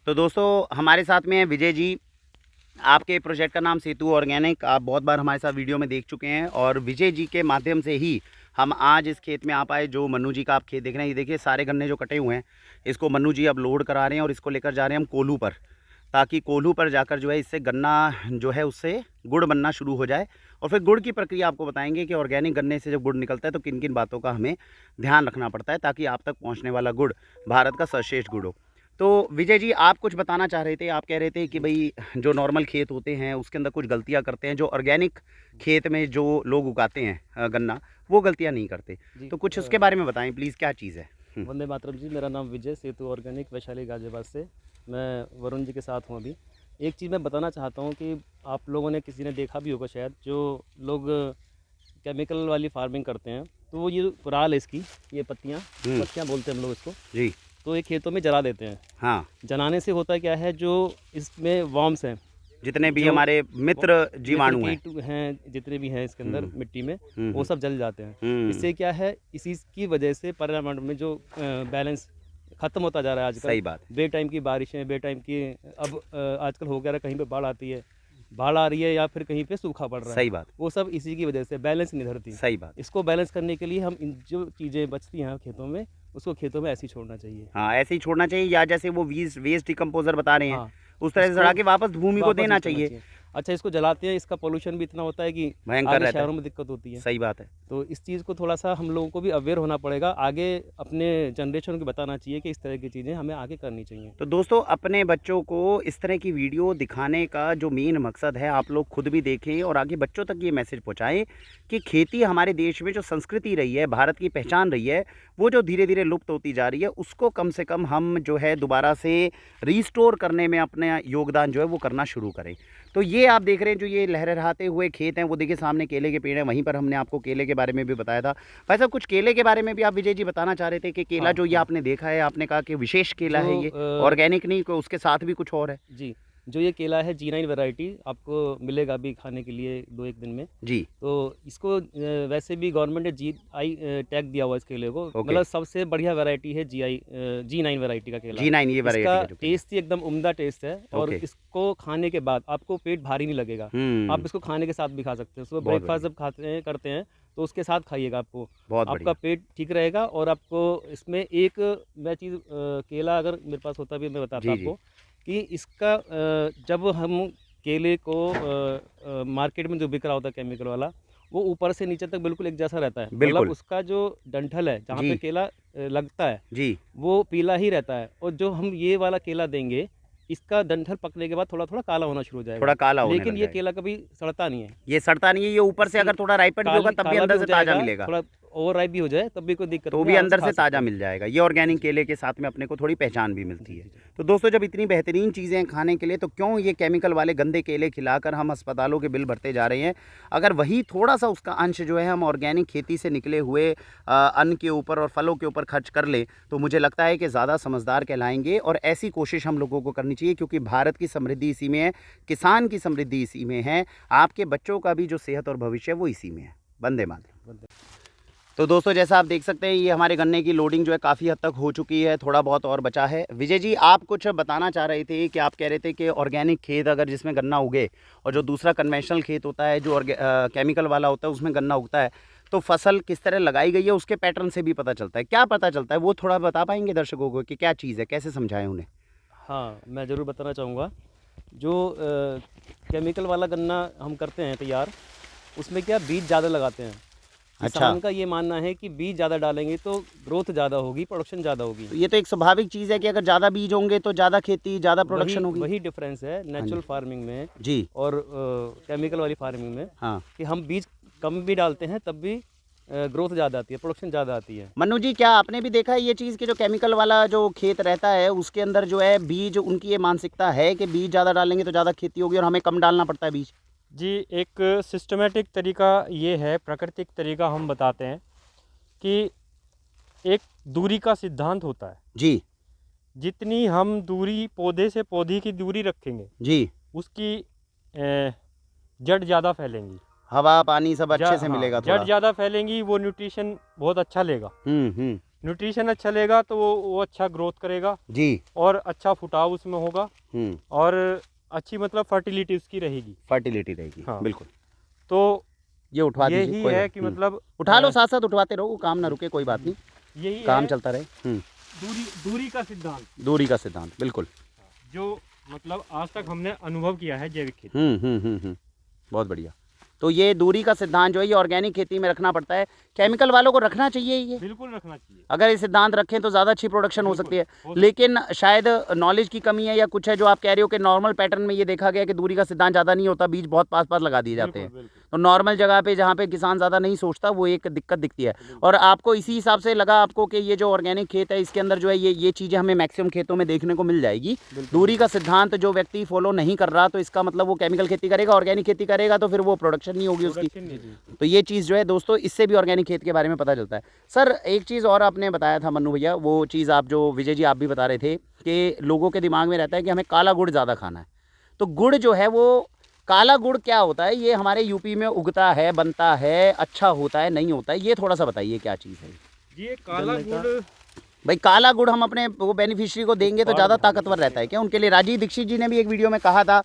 तो दोस्तों हमारे साथ में हैं विजय जी। आपके प्रोजेक्ट का नाम सेतु ऑर्गेनिक, आप बहुत बार हमारे साथ वीडियो में देख चुके हैं, और विजय जी के माध्यम से ही हम आज इस खेत में आ पाए जो मन्नू जी का आप खेत देख रहे हैं। ये देखिए सारे गन्ने जो कटे हुए हैं, इसको मन्नू जी अब लोड करा रहे हैं और इसको लेकर जा रहे हैं हम कोल्हू पर, ताकि कोल्हू पर जाकर जो है इससे गन्ना जो है उससे गुड़ बनना शुरू हो जाए। और फिर गुड़ की प्रक्रिया आपको बताएंगे कि ऑर्गेनिक गन्ने से जब गुड़ निकलता है तो किन किन बातों का हमें ध्यान रखना पड़ता है, ताकि आप तक पहुँचने वाला गुड़ भारत का सर्वश्रेष्ठ गुड़ हो। तो विजय जी आप कुछ बताना चाह रहे थे, आप कह रहे थे कि भाई जो नॉर्मल खेत होते हैं उसके अंदर कुछ गलतियां करते हैं, जो ऑर्गेनिक खेत में जो लोग उगाते हैं गन्ना, वो गलतियां नहीं करते। तो कुछ उसके बारे में बताएं प्लीज़, क्या चीज़ है। वंदे मातरम जी, मेरा नाम विजय, सेतु ऑर्गेनिक, वैशाली गाजियाबाद से। मैं वरुण जी के साथ हूँ अभी। एक चीज़ मैं बताना चाहता हूँ कि आप लोगों ने किसी ने देखा भी होगा शायद, जो लोग केमिकल वाली फार्मिंग करते हैं, तो वो ये कुराल है इसकी, ये पत्तियाँ बोलते हैं हम लोग इसको जी। तो ये खेतों में जला देते हैं। हाँ। जलाने से होता क्या है, जो इसमें वर्म्स हैं, जितने भी जो हमारे मित्र जीवाणु हैं, कीट हैं, जितने भी हैं इसके अंदर मिट्टी में, वो हम्म, सब जल जाते हैं। इससे क्या है, इसी की वजह से पर्यावरण में जो बैलेंस खत्म होता जा रहा है आजकल। सही बात। बे टाइम की बारिशें, बे टाइम की अब आजकल हो गया है, कहीं पे बाढ़ आती है, बाढ़ आ रही है, या फिर कहीं पे सूखा पड़ रहा है। सही बात। वो सब इसी की वजह से बैलेंस नहीं धरती। सही बात। इसको बैलेंस करने के लिए हम इन जो चीज़ें बचती हैं खेतों में, उसको खेतों में ऐसे ही छोड़ना चाहिए। हाँ ऐसे ही छोड़ना चाहिए, या जैसे वो वेस्ट डिकम्पोजर बता रहे हैं, हाँ, उस तरह से इसको सड़ा के वापस भूमि को वापस देना यूज़ करना चाहिए। अच्छा, इसको जलाते हैं, इसका पोल्यूशन भी इतना होता है कि भयंकर आगे रहता शहरों है। में दिक्कत होती है। सही बात है। तो इस चीज़ को थोड़ा सा हम लोगों को भी अवेयर होना पड़ेगा, आगे अपने जनरेशन को बताना चाहिए कि इस तरह की चीज़ें हमें आगे करनी चाहिए। तो दोस्तों अपने बच्चों को इस तरह की वीडियो दिखाने का जो मेन मकसद है, आप लोग खुद भी देखें और आगे बच्चों तक ये मैसेज पहुंचाएं कि खेती हमारे देश में जो संस्कृति रही है, भारत की पहचान रही है, वो जो धीरे धीरे लुप्त होती जा रही है, उसको कम से कम हम जो है दोबारा से रिस्टोर करने में अपना योगदान जो है वो करना शुरू करें। तो ये आप देख रहे हैं जो ये लहराते हुए खेत हैं, वो देखिए सामने केले के पेड़ हैं, वहीं पर हमने आपको केले के बारे में भी बताया था। भाई साहब कुछ केले के बारे में भी आप विजय जी बताना चाह रहे थे कि केला जो ये आपने देखा है, आपने कहा कि विशेष केला है ये, ऑर्गेनिक नहीं, कोई उसके साथ भी कुछ और है। जी, जो ये केला है G9 वैरायटी, आपको मिलेगा अभी खाने के लिए 2-1 दिन में जी। तो इसको वैसे भी गवर्नमेंट ने GI टैग दिया हुआ है इस केले को, ओके। मतलब सबसे बढ़िया वैरायटी है G9 वैरायटी का केला। G9 ये वैरायटी है इसका टेस्ट ही एकदम उम्दा टेस्ट है, और ओके। इसको खाने के बाद आपको पेट भारी नहीं लगेगा। आप इसको खाने के साथ भी खा सकते हैं। सुबह बहुत ब्रेकफास्ट जब करते हैं तो उसके साथ खाइएगा, आपको बहुत आपका पेट ठीक रहेगा। और आपको इसमें एक मैं चीज़, केला अगर मेरे पास होता भी मैं बताता जी, जी। आपको कि इसका जब हम केले को मार्केट में जो बिक रहा होता है केमिकल वाला, वो ऊपर से नीचे तक बिल्कुल एक जैसा रहता है, बिल्कुल। मतलब उसका जो डंठल है जहाँ जी। पे केला लगता है जी। वो पीला ही रहता है। और जो हम ये वाला केला देंगे, इसका डंठल पकने के बाद थोड़ा थोड़ा काला होना शुरू हो जाएगा, थोड़ा काला होने लेकिन लग ये जाएगा। केला कभी सड़ता नहीं है। ये सड़ता नहीं है, ये ऊपर से अगर थोड़ा राइपन भी होगा तब भी काला अंदर हो से ताज़ा जाएगा, मिलेगा, थोड़ा ओवर राइप भी हो जाए तब भी कोई दिक्कत तो नहीं भी है, आराम अंदर खा से सकते ताज़ा हैं। मिल जाएगा। ये ऑर्गेनिक केले के साथ में अपने को थोड़ी पहचान भी मिलती है। तो दोस्तों जब इतनी बेहतरीन चीज़ें खाने के लिए, तो क्यों ये केमिकल वाले गंदे केले खिलाकर हम अस्पतालों के बिल भरते जा रहे हैं। अगर वही थोड़ा सा उसका अंश जो है हम ऑर्गेनिक खेती से निकले हुए अन्न के ऊपर और फलों के ऊपर खर्च कर ले, तो मुझे लगता है कि ज़्यादा समझदार कहलाएंगे। और ऐसी कोशिश हम लोगों को करनी चाहिए, क्योंकि भारत की समृद्धि इसी में है, किसान की समृद्धि इसी में है, आपके बच्चों का भी जो सेहत और भविष्य है वो इसी में है। वंदे मातरम। तो दोस्तों जैसा आप देख सकते हैं ये हमारे गन्ने की लोडिंग जो है काफ़ी हद तक हो चुकी है, थोड़ा बहुत और बचा है। विजय जी आप कुछ बताना चाह रहे थे कि आप कह रहे थे कि ऑर्गेनिक खेत अगर जिसमें गन्ना उगे, और जो दूसरा कन्वेंशनल खेत होता है जो केमिकल वाला होता है उसमें गन्ना उगता है, तो फसल किस तरह लगाई गई है उसके पैटर्न से भी पता चलता है। क्या पता चलता है वो थोड़ा बता पाएंगे दर्शकों को कि क्या चीज़ है, कैसे समझाएं उन्हें? हाँ, मैं ज़रूर बताना चाहूँगा। जो केमिकल वाला गन्ना हम करते हैं तैयार, उसमें क्या बीज ज़्यादा लगाते हैं। अच्छा। किसान का ये मानना है कि बीज ज़्यादा डालेंगे तो ग्रोथ ज़्यादा होगी, प्रोडक्शन ज़्यादा होगी। तो ये तो एक स्वाभाविक चीज़ है कि अगर ज़्यादा बीज होंगे तो ज़्यादा खेती, ज़्यादा प्रोडक्शन होगी। वही डिफरेंस है नेचुरल फार्मिंग में जी। और केमिकल वाली फार्मिंग में, हाँ। कि हम बीज कम भी डालते हैं तब भी ग्रोथ ज़्यादा आती है, प्रोडक्शन ज़्यादा आती है। मन्नू जी, क्या आपने भी देखा है ये चीज़ कि जो केमिकल वाला जो खेत रहता है उसके अंदर जो है बीज, उनकी ये मानसिकता है कि बीज ज़्यादा डालेंगे तो ज़्यादा खेती होगी और हमें कम डालना पड़ता है बीज? जी, एक सिस्टमेटिक तरीका ये है, प्राकृतिक तरीका हम बताते हैं कि एक दूरी का सिद्धांत होता है। जी। जितनी हम दूरी पौधे से पौधे की दूरी रखेंगे, जी। उसकी जड़ ज़्यादा फैलेंगी, हवा पानी सब अच्छे से हाँ, मिलेगा जड़ थोड़ा। ज़्यादा फैलेंगी, वो न्यूट्रिशन बहुत अच्छा लेगा। हम्म। न्यूट्रिशन अच्छा लेगा तो वो अच्छा ग्रोथ करेगा जी। और अच्छा फुटाव उसमें होगा हम्म। और अच्छी मतलब फर्टिलिटी उसकी रहेगी। फर्टिलिटी रहेगी। हाँ। बिल्कुल। तो ये उठवा दीजिए, यही कोई है बात- कि मतलब उठा लो, साथ साथ उठवाते रहो, काम ना रुके, कोई बात नहीं, यही काम है चलता रहे। दूरी का सिद्धांत, दूरी का सिद्धांत, बिल्कुल। जो मतलब आज तक हमने अनुभव किया है जैविक खेती। बहुत बढ़िया। तो ये दूरी का सिद्धांत जो है ये ऑर्गेनिक खेती में रखना पड़ता है। केमिकल वालों को रखना चाहिए ये, बिल्कुल रखना चाहिए। अगर ये सिद्धांत रखें तो ज़्यादा अच्छी प्रोडक्शन हो सकती है। हो लेकिन शायद नॉलेज की कमी है या कुछ है, जो आप कह रहे हो कि नॉर्मल पैटर्न में ये देखा गया कि दूरी का सिद्धांत ज़्यादा नहीं होता, बीज बहुत पास पास लगा दिए जाते हैं। बिल्कुल। तो नॉर्मल जगह पे जहाँ पे किसान ज़्यादा नहीं सोचता, वो एक दिक्कत दिखती है। और आपको इसी हिसाब से लगा आपको कि ये जो ऑर्गेनिक खेत है इसके अंदर जो है ये चीज़ें हमें मैक्सिमम खेतों में देखने को मिल जाएगी। दूरी का सिद्धांत जो व्यक्ति फॉलो नहीं कर रहा तो इसका मतलब वो केमिकल खेती करेगा, ऑर्गेनिक खेती करेगा तो फिर वो प्रोडक्शन नहीं होगी उसकी। तो ये चीज़ जो है दोस्तों, इससे भी ऑर्गेनिक खेत के बारे में पता चलता है। सर, एक चीज़ और आपने बताया था मन्नू भैया, वो चीज़ आप जो विजय जी आप भी बता रहे थे कि लोगों के दिमाग में रहता है कि हमें काला गुड़ ज़्यादा खाना है। तो गुड़ जो है वो, काला गुड़ क्या होता है? ये हमारे यूपी में उगता है, बनता है, अच्छा होता है, नहीं होता है, ये थोड़ा सा बताइए क्या चीज़ है ये काला गुड़? भाई काला गुड़ हम अपने वो बेनिफिशियरी को देंगे तो ज़्यादा ताकतवर रहता है क्या उनके लिए? राजीव दीक्षित जी ने भी एक वीडियो में कहा था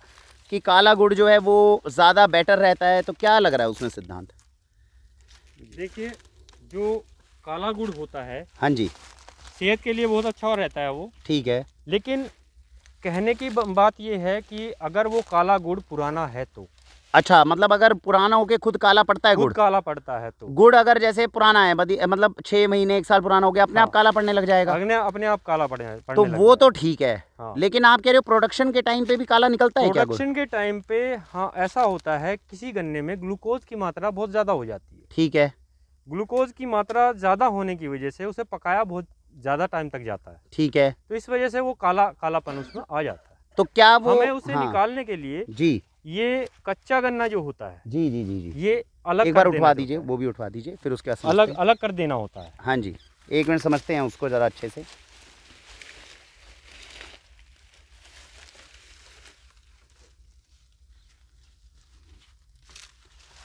कि काला गुड़ जो है वो ज़्यादा बेटर रहता है, तो क्या लग रहा है उसमें सिद्धांत? देखिए, जो काला गुड़ होता है, हाँ जी, सेहत के लिए बहुत अच्छा रहता है वो, ठीक है। लेकिन कहने की बात ये है कि अगर वो काला गुड़ पुराना है तो, अच्छा, मतलब अगर पुराना होके खुद काला पड़ता है खुद गुड़? काला पड़ता है तो, गुड़ अगर जैसे पुराना है, मतलब 6 महीने 1 साल पुराना हो गया, अपने हाँ, आप काला पड़ने लग जाएगा? अपने आप काला पड़ने तो लग वो जाएगा। तो ठीक है। हाँ। लेकिन आप कह रहे हो प्रोडक्शन के टाइम पे भी काला निकलता है क्या गुड़? प्रोडक्शन के टाइम पे हाँ, ऐसा होता है, किसी गन्ने में ग्लूकोज की मात्रा बहुत ज़्यादा हो जाती है। ठीक है। ग्लूकोज की मात्रा ज़्यादा होने की वजह से उसे पकाया बहुत ज़्यादा टाइम तक जाता है, ठीक है। तो इस वजह से वो कालापन उसमें आ जाता है। तो क्या वो हमें उसे हाँ, निकालने के लिए जी ये कच्चा गन्ना जो होता है, जी जी जी जी ये अलग एक बार कर देना उठवा दीजिए, होता है। वो भी उठवा दीजिए, फिर उसके बाद अलग समझते हैं। अलग कर देना होता है। हाँ जी, 1 मिनट समझते हैं उसको ज़रा अच्छे से।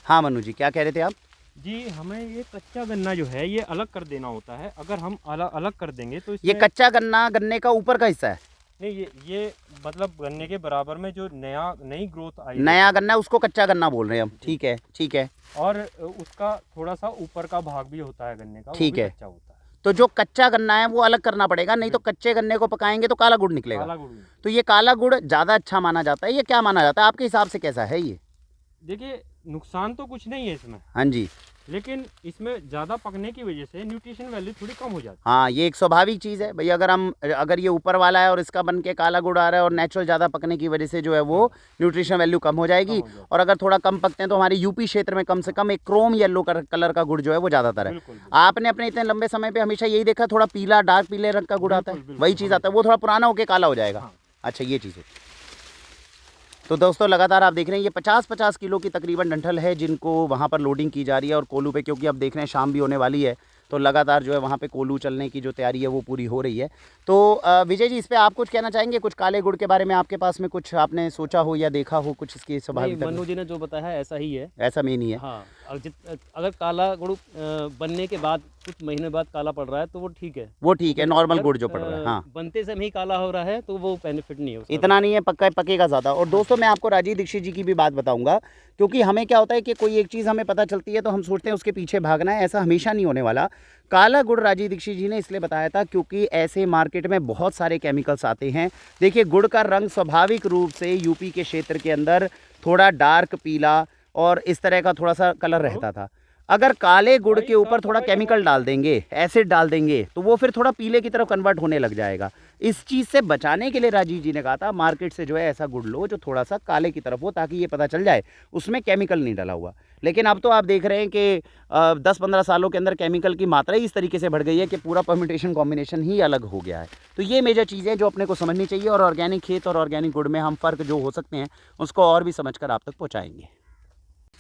हाँ मनु जी, क्या कह रहे थे आप? जी, हमें ये कच्चा गन्ना जो है ये अलग कर देना होता है। अगर हम अलग कर देंगे तो ये इसमें कच्चा गन्ना गन्ने का ऊपर का हिस्सा है? नहीं, ये मतलब गन्ने के बराबर में जो नई ग्रोथ आई नया गन्ना है, उसको कच्चा गन्ना बोल रहे हैं हम। ठीक है, ठीक है। और उसका थोड़ा सा ऊपर का भाग भी होता है गन्ने का, वो ठीक भी है। कच्चा होता है। तो जो कच्चा गन्ना है वो अलग करना पड़ेगा, नहीं तो कच्चे गन्ने को पकाएंगे तो काला गुड़ निकलेगा। काला गुड़। तो ये काला गुड़ ज़्यादा अच्छा माना जाता है, ये क्या माना जाता है आपके हिसाब से, कैसा है ये? देखिए, नुकसान तो कुछ नहीं है इसमें, हाँ जी, लेकिन इसमें ज़्यादा पकने की वजह से न्यूट्रिशन वैल्यू थोड़ी कम हो जाती हाँ, ये एक स्वाभाविक चीज़ है भैया। अगर ये ऊपर वाला है और इसका बन के काला गुड़ आ रहा है और नेचुरल ज़्यादा पकने की वजह से जो है वो न्यूट्रिशन वैल्यू कम हो जाएगी। और अगर थोड़ा कम पकते हैं तो हमारे यूपी क्षेत्र में कम से कम एक क्रोम येलो कलर का गुड़ जो है वो ज़्यादातर है। बिल्कुल। आपने अपने इतने लंबे समय पे हमेशा यही देखा, थोड़ा पीला डार्क पीले रंग का गुड़ आता है, बिल्कुल, वही चीज़ आता है, वो थोड़ा पुराना होकर काला हो जाएगा। हाँ। अच्छा, ये चीज़ है। तो दोस्तों लगातार आप देख रहे हैं ये 50-50 किलो की तकरीबन डंठल है जिनको वहाँ पर लोडिंग की जा रही है। और कोलू पे, क्योंकि अब देख रहे हैं शाम भी होने वाली है, तो लगातार जो है वहाँ पे कोलू चलने की जो तैयारी है वो पूरी हो रही है। तो विजय जी, इस पे आप कुछ कहना चाहेंगे? कुछ काले गुड़ के बारे में आपके पास में कुछ आपने सोचा हो या देखा हो कुछ इसकी स्वाभाविक? मनु जी ने जो बताया है ऐसा ही है। ऐसा मेन ही है। हाँ, अगर काला गुड़ बनने के बाद कुछ महीने बाद काला पड़ रहा है तो वो ठीक है, वो ठीक है, नॉर्मल गुड़ जो पड़ रहा है। हाँ, बनते समय ही काला हो रहा है तो वो बेनिफिट नहीं है उसका। इतना नहीं है, पक्का पकेगा ज़्यादा। और दोस्तों मैं आपको राजीव दीक्षित जी की भी बात बताऊंगा क्योंकि हमें क्या होता है कि कोई एक चीज़ हमें पता चलती है तो हम सोचते हैं उसके पीछे भागना है, ऐसा हमेशा नहीं होने वाला। काला गुड़ राजीव दीक्षित जी ने इसलिए बताया था क्योंकि ऐसे मार्केट में बहुत सारे केमिकल्स आते हैं। देखिए, गुड़ का रंग स्वाभाविक रूप से यूपी के क्षेत्र के अंदर थोड़ा डार्क पीला और इस तरह का थोड़ा सा कलर रहता था। अगर काले गुड़ के ऊपर थोड़ा केमिकल डाल देंगे, एसिड डाल देंगे, तो वो फिर थोड़ा पीले की तरफ कन्वर्ट होने लग जाएगा। इस चीज़ से बचाने के लिए राजीव जी ने कहा था मार्केट से जो है ऐसा गुड़ लो जो थोड़ा सा काले की तरफ हो, ताकि ये पता चल जाए उसमें केमिकल नहीं डाला हुआ। लेकिन अब तो आप देख रहे हैं कि 10-15 सालों के अंदर केमिकल की मात्रा ही इस तरीके से बढ़ गई है कि पूरा परम्यूटेशन कॉम्बिनेशन ही अलग हो गया है। तो ये मेजर चीज़ें जो अपने को समझनी चाहिए, और ऑर्गेनिक खेत और ऑर्गेनिक गुड़ में हम फ़र्क जो हो सकते हैं उसको और भी समझकर आप तक पहुँचाएंगे।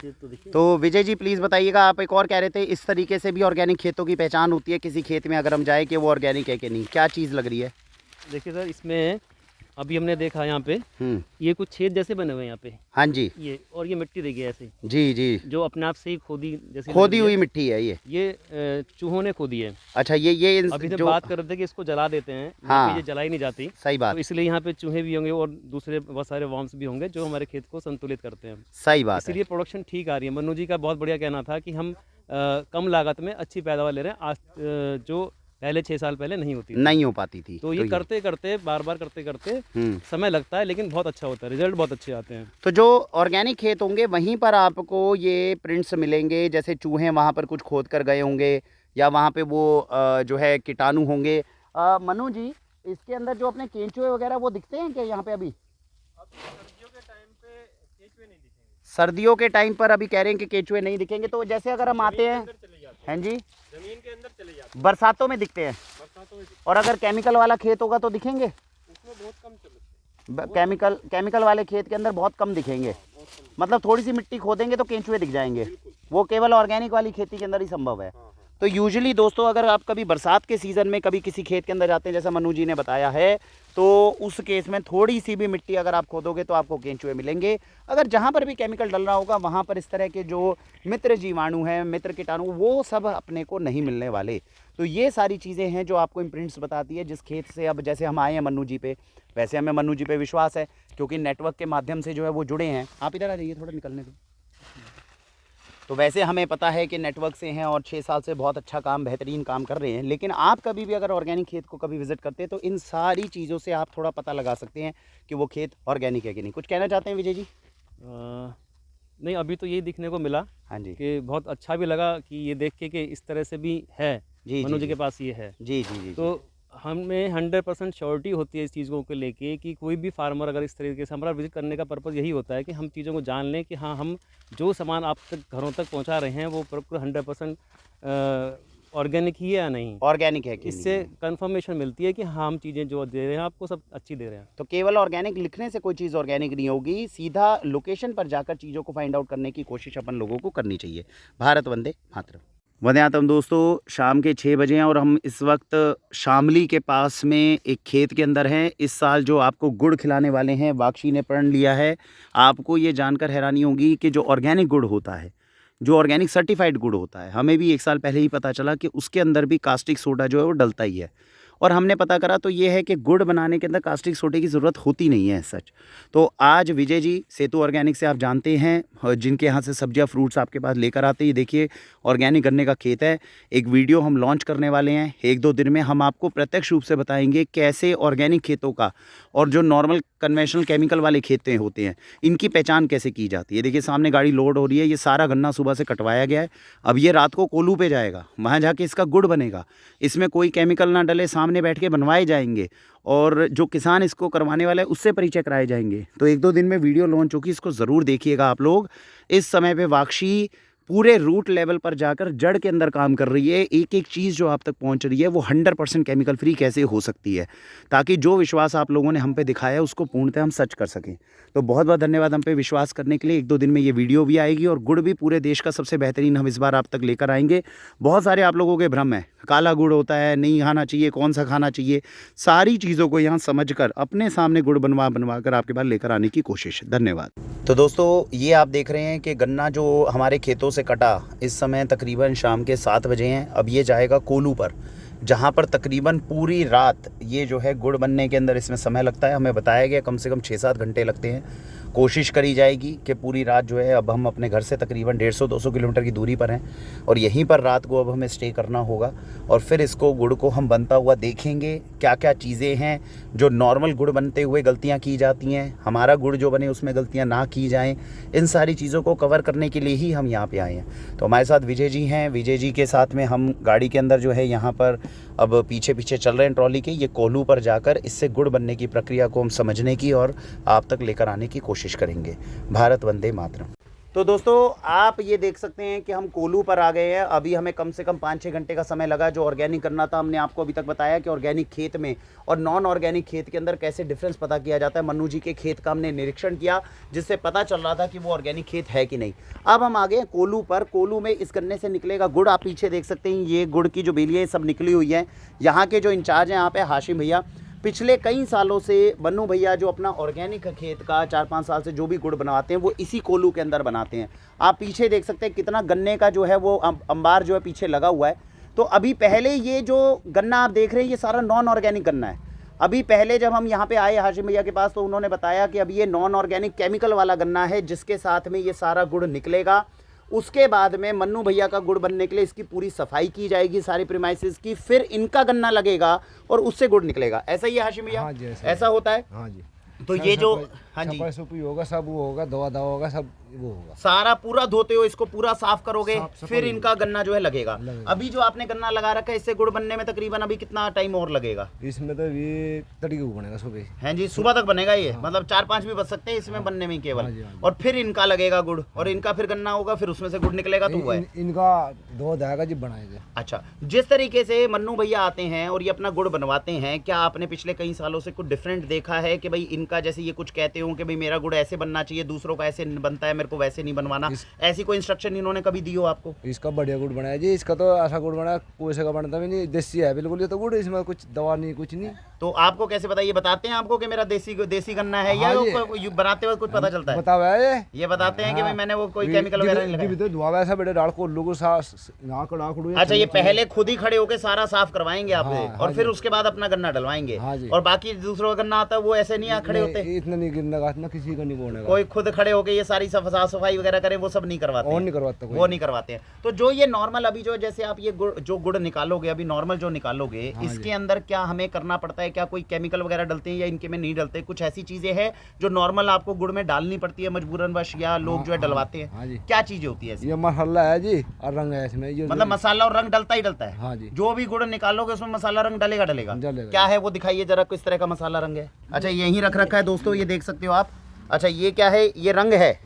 ये तो देखिए, तो विजय जी प्लीज़ बताइएगा, आप एक और कह रहे थे इस तरीके से भी ऑर्गेनिक खेतों की पहचान होती है किसी खेत में अगर हम जाए कि वो ऑर्गेनिक है कि नहीं, क्या चीज़ लग रही है? देखिए सर, इसमें अभी हमने देखा यहाँ पे ये कुछ छेद जैसे बने हुए हैं यहाँ पे, हाँ जी, ये और ये मिट्टी देखिए ऐसे जी जी, जो अपने आप से ही खोदी जैसी खोदी लग रही हुई है। मिट्टी है ये। ये चूहों ने खोदी है। अच्छा, ये अभी जब जो बात कर रहे थे कि इसको जला देते हैं, हाँ। यहाँ पे ये जलाई नहीं जाती, सही बात, तो इसलिए यहाँ पे चूहे भी होंगे और दूसरे बहुत सारे वर्म्स भी होंगे जो हमारे खेत को संतुलित करते हैं। सही बात है। इसीलिए प्रोडक्शन ठीक आ रही है। मनु जी का बहुत बढ़िया कहना था कि हम कम लागत में अच्छी पैदावार ले रहे हैं, आज जो पहले 6 साल पहले नहीं होती थी। नहीं हो पाती थी। तो ये करते करते बार बार करते करते समय लगता है, लेकिन बहुत अच्छा होता है, रिजल्ट बहुत अच्छे आते हैं। तो जो ऑर्गेनिक खेत होंगे वहीं पर आपको ये प्रिंट्स मिलेंगे, जैसे चूहे वहाँ पर कुछ खोद कर गए होंगे या वहाँ पे वो जो है कीटाणु होंगे। मनु जी, इसके अंदर जो अपने केंचुए वगैरह वो दिखते हैं क्या यहाँ पे अभी? सर्दियों के टाइम पे केंचुए नहीं दिखेंगे। सर्दियों के टाइम पर अभी कह रहे हैं कि केंचुए नहीं दिखेंगे, तो जैसे अगर हम आते हैं, हैं जी, जमीन के अंदर चले जाते बरसातों में दिखते हैं, हैं, बरसातों में और अगर केमिकल वाला खेत होगा तो दिखेंगे? उसमें बहुत कम चलते हैं। केमिकल वाले खेत के अंदर बहुत कम दिखेंगे, मतलब थोड़ी सी मिट्टी खोदेंगे तो केंचुए दिख जाएंगे। वो केवल ऑर्गेनिक वाली खेती के अंदर ही संभव है। तो यूजुअली दोस्तों, अगर आप कभी बरसात के सीज़न में कभी किसी खेत के अंदर जाते हैं, जैसा मनु जी ने बताया है, तो उस केस में थोड़ी सी भी मिट्टी अगर आप खोदोगे तो आपको केंचुए मिलेंगे। अगर जहाँ पर भी केमिकल डल रहा होगा वहाँ पर इस तरह के जो मित्र जीवाणु हैं, मित्र कीटाणु, वो सब अपने को नहीं मिलने वाले। तो ये सारी चीज़ें हैं जो आपको इम्प्रिंट्स बताती है जिस खेत से अब जैसे हम आए हैं मनु जी पे, वैसे हमें मनु जी पे विश्वास है क्योंकि नेटवर्क के माध्यम से जो है वो जुड़े हैं। आप इधर आ जाइए, थोड़ा निकलने दो। तो वैसे हमें पता है कि नेटवर्क से हैं और 6 साल से बहुत अच्छा काम, बेहतरीन काम कर रहे हैं। लेकिन आप कभी भी अगर ऑर्गेनिक खेत को कभी विजिट करते हैं तो इन सारी चीज़ों से आप थोड़ा पता लगा सकते हैं कि वो खेत ऑर्गेनिक है कि नहीं। कुछ कहना चाहते हैं विजय जी? नहीं, अभी तो यही दिखने को मिला हाँ जी, कि बहुत अच्छा भी लगा कि ये देख के कि इस तरह से भी है, जी मनु जी जी के पास ये है। जी जी जी, तो हमें 100% श्योरिटी होती है इस चीज़ों को लेके कि कोई भी फार्मर अगर इस तरीके से, हमारा विजिट करने का पर्पज़ यही होता है कि हम चीज़ों को जान लें कि हाँ, हम जो सामान आप तक घरों तक पहुंचा रहे हैं वो 100% ऑर्गेनिक ही है या नहीं। ऑर्गेनिक है कि इससे नहीं। कंफर्मेशन मिलती है कि हाँ, हम चीज़ें जो दे रहे हैं आपको सब अच्छी दे रहे हैं। तो केवल ऑर्गेनिक लिखने से कोई चीज़ ऑर्गेनिक नहीं होगी, सीधा लोकेशन पर जाकर चीज़ों को फाइंड आउट करने की कोशिश अपन लोगों को करनी चाहिए। भारत वंदे मातरम। वंदे मातरम दोस्तों, शाम के 6 बजे हैं और हम इस वक्त शामली के पास में एक खेत के अंदर हैं। इस साल जो आपको गुड़ खिलाने वाले हैं वाक्षी ने प्रण लिया है। आपको ये जानकर हैरानी होगी कि जो ऑर्गेनिक गुड़ होता है, जो ऑर्गेनिक सर्टिफाइड गुड़ होता है, हमें भी 1 साल पहले ही पता चला कि उसके अंदर भी कास्टिक सोडा जो है वो डलता ही है। और हमने पता करा तो ये है कि गुड़ बनाने के अंदर कास्टिक सोडे की ज़रूरत होती नहीं है सच। तो आज विजय जी सेतु ऑर्गेनिक से आप जानते हैं, जिनके यहाँ से सब्जियाँ फ्रूट्स आपके पास लेकर आते हैं, ये देखिए ऑर्गेनिक गन्ने का खेत है। एक वीडियो हम लॉन्च करने वाले हैं 1-2 दिन में। हम आपको प्रत्यक्ष रूप से बताएंगे कैसे ऑर्गेनिक खेतों का और जो नॉर्मल कन्वेंशनल केमिकल वाले खेतें होते हैं इनकी पहचान कैसे की जाती है। देखिए सामने गाड़ी लोड हो रही है, ये सारा गन्ना सुबह से कटवाया गया है। अब ये रात को कोल्हू पे जाएगा, वहाँ जाके इसका गुड़ बनेगा। इसमें कोई केमिकल ना डले, सामने बैठ के बनवाए जाएंगे और जो किसान इसको करवाने वाला है उससे परिचय कराए जाएंगे। तो 1-2 दिन में वीडियो लॉन्च होगी, इसको ज़रूर देखिएगा आप लोग। इस समय पे वाक्षी पूरे रूट लेवल पर जाकर जड़ के अंदर काम कर रही है। एक एक चीज़ जो आप तक पहुंच रही है वो 100% केमिकल फ्री कैसे हो सकती है, ताकि जो विश्वास आप लोगों ने हम पे दिखाया है उसको पूर्णतः हम सच कर सकें। तो बहुत बहुत धन्यवाद हम पे विश्वास करने के लिए। 1-2 दिन में ये वीडियो भी आएगी और गुड़ भी पूरे देश का सबसे बेहतरीन हम इस बार आप तक लेकर आएंगे। बहुत सारे आप लोगों के भ्रम है, काला गुड़ होता है, नहीं खाना चाहिए, कौन सा खाना चाहिए, सारी चीज़ों को यहाँ समझ कर अपने सामने गुड़ बनवा कर आपके पास लेकर आने की कोशिश। धन्यवाद। तो दोस्तों ये आप देख रहे हैं कि गन्ना जो हमारे खेतों से कटा इस समय तकरीबन शाम के 7 बजे हैं। अब ये जाएगा कोल्हू पर, जहाँ पर तकरीबन पूरी रात ये जो है गुड़ बनने के अंदर इसमें समय लगता है। हमें बताया गया कम से कम 6-7 घंटे लगते हैं कोशिश करी जाएगी कि पूरी रात जो है, अब हम अपने घर से तकरीबन 150-200 किलोमीटर की दूरी पर हैं और यहीं पर रात को अब हमें स्टे करना होगा और फिर इसको गुड़ को हम बनता हुआ देखेंगे। क्या क्या चीज़ें हैं जो नॉर्मल गुड़ बनते हुए गलतियाँ की जाती हैं, हमारा गुड़ जो बने उसमें गलतियाँ ना की जाएँ, इन सारी चीज़ों को कवर करने के लिए ही हम यहाँ पे आए हैं। तो हमारे साथ विजय जी हैं। विजय जी के साथ में हम गाड़ी के अंदर जो है यहाँ पर अब पीछे पीछे चल रहे हैं ट्रॉली के, ये कोल्हू पर जाकर इससे गुड़ बनने की प्रक्रिया को हम समझने की और आप तक लेकर आने की कोशिश करेंगे। भारत वंदे मातरम। तो दोस्तों आप ये देख सकते हैं कि हम कोल्हू पर आ गए हैं। अभी हमें कम से कम 5-6 घंटे का समय लगा। जो ऑर्गेनिक करना था हमने आपको अभी तक बताया कि ऑर्गेनिक खेत में और नॉन ऑर्गेनिक खेत के अंदर कैसे डिफरेंस पता किया जाता है। मन्नू जी के खेत का हमने निरीक्षण किया जिससे पता चल रहा था कि वो ऑर्गेनिक खेत है कि नहीं। अब हम आ गए कोल्हू पर। कोल्हू में इस गन्ने से निकलेगा गुड़। आप पीछे देख सकते हैं ये गुड़ की जो बेलियाँ सब निकली हुई हैं। यहाँ के जो इंचार्ज हैं यहाँ पे हाशिम भैया, पिछले कई सालों से मन्नू भैया जो अपना ऑर्गेनिक खेत का 4-5 साल से जो भी गुड़ बनवाते हैं वो इसी कोल्हू के अंदर बनाते हैं। आप पीछे देख सकते हैं कितना गन्ने का जो है वो अंबार जो है पीछे लगा हुआ है। तो अभी पहले ये जो गन्ना आप देख रहे हैं ये सारा नॉन ऑर्गेनिक गन्ना है। अभी पहले जब हम यहाँ पे आए हाशिम भैया के पास तो उन्होंने बताया कि अभी ये नॉन ऑर्गेनिक केमिकल वाला गन्ना है जिसके साथ में ये सारा गुड़ निकलेगा। उसके बाद में मन्नू भैया का गुड़ बनने के लिए इसकी पूरी सफाई की जाएगी सारी प्रीमाइसेस की, फिर इनका गन्ना लगेगा और उससे गुड़ निकलेगा। ऐसा ही है हाशिम भैया? हाँ जी, ऐसा होता है। हाँ जी। तो ये जो हाँ जी सफाई होगा, सब वो होगा, दवा होगा, सब वो होगा। सारा पूरा धोते हो, इसको पूरा साफ करोगे, सफाई फिर इनका गन्ना जो है लगेगा। लगेगा। अभी जो आपने गन्ना लगा रखा है इससे गुड़ बनने में तकरीबन अभी कितना टाइम और लगेगा? इसमें तो ये तड़के को बनेगा सुबह। हैं जी, सुबह तक बनेगा ये। मतलब 4-5 भी बच सकते हैं इसमें बनने में केवल। हाँ जी, हाँ जी। और फिर इनका लगेगा गुड़ और इनका फिर गन्ना होगा, फिर उसमें से गुड़ निकलेगा। तो हुआ है इनका दो जाएगा जब बनाएंगे। अच्छा, जिस तरीके से मन्नू भैया आते हैं और ये अपना गुड़ बनवाते हैं, क्या आपने पिछले कई सालों से कुछ डिफरेंट देखा है कि भाई इनका जैसे ये कुछ कहते हो कि भाई मेरा गुड़ ऐसे बनना चाहिए, दूसरों का ऐसे बनता है, मेरे को वैसे नहीं बनवाना, ऐसी कोई इंस्ट्रक्शन इन्होंने कभी दी हो आपको? इसका बढ़िया गुड़ बनाया जी। इसका तो ऐसा गुड़ बनाया कोई से का बनता भी नहीं, देसी है बिल्कुल। ये तो गुड़, इसमें कुछ दवा नहीं, कुछ नहीं। तो आपको कैसे पता? ये बताते हैं आपको कि मेरा देसी गन्ना है? हाँ या बनाते वक्त कुछ पता चलता है? बताओ ये बताते हैं कि भाई मैंने वो कोई केमिकल वगैरह नहीं लगाया। तो धुआं ऐसा बेटे डाल को लोगों अच्छा, ये पहले खुद ही खड़े होकर सारा साफ करवाएंगे आपसे। हाँ, और हाँ फिर जी। उसके बाद अपना गन्ना डलवाएंगे। हाँ जी। और बाकी दूसरों का गन्ना आता है वो ऐसे नहीं खड़े होते? इतना नहीं गिरने का, इतना किसी का नहीं बोलने का। कोई खुद खड़े होके ये सारी साफ सफाई वगैरह करे वो सब नहीं करवाते? और नहीं करवाता कोई। वो नहीं करवाते हैं। तो जो ये नॉर्मल अभी जो जैसे आप ये जो गुड़ निकालोगे, अभी नॉर्मल जो निकालोगे, हाँ इसके जी। अंदर क्या हमें करना पड़ता है? क्या कोई केमिकल वगैरह डलते हैं या इनके में नहीं डलते? कुछ ऐसी चीजें हैं जो नॉर्मल आपको गुड़ में डालनी पड़ती है मजबूरनवश, या लोग जो है डलवाते हाँ हैं? जी। क्या चीजें होती है ऐसी? ये मसाला है जी और रंग है इसमें। ये मतलब मसाला और रंग डलता ही डलता है? हाँ जी। जो भी गुड़ निकालोगे उसमें मसाला रंग डलेगा? डलेगा। क्या है वो दिखाइए जरा, किस तरह का मसाला रंग है? अच्छा, यहीं रख रखा है दोस्तों, ये देख सकते हो आप। अच्छा, ये क्या है? ये रंग है।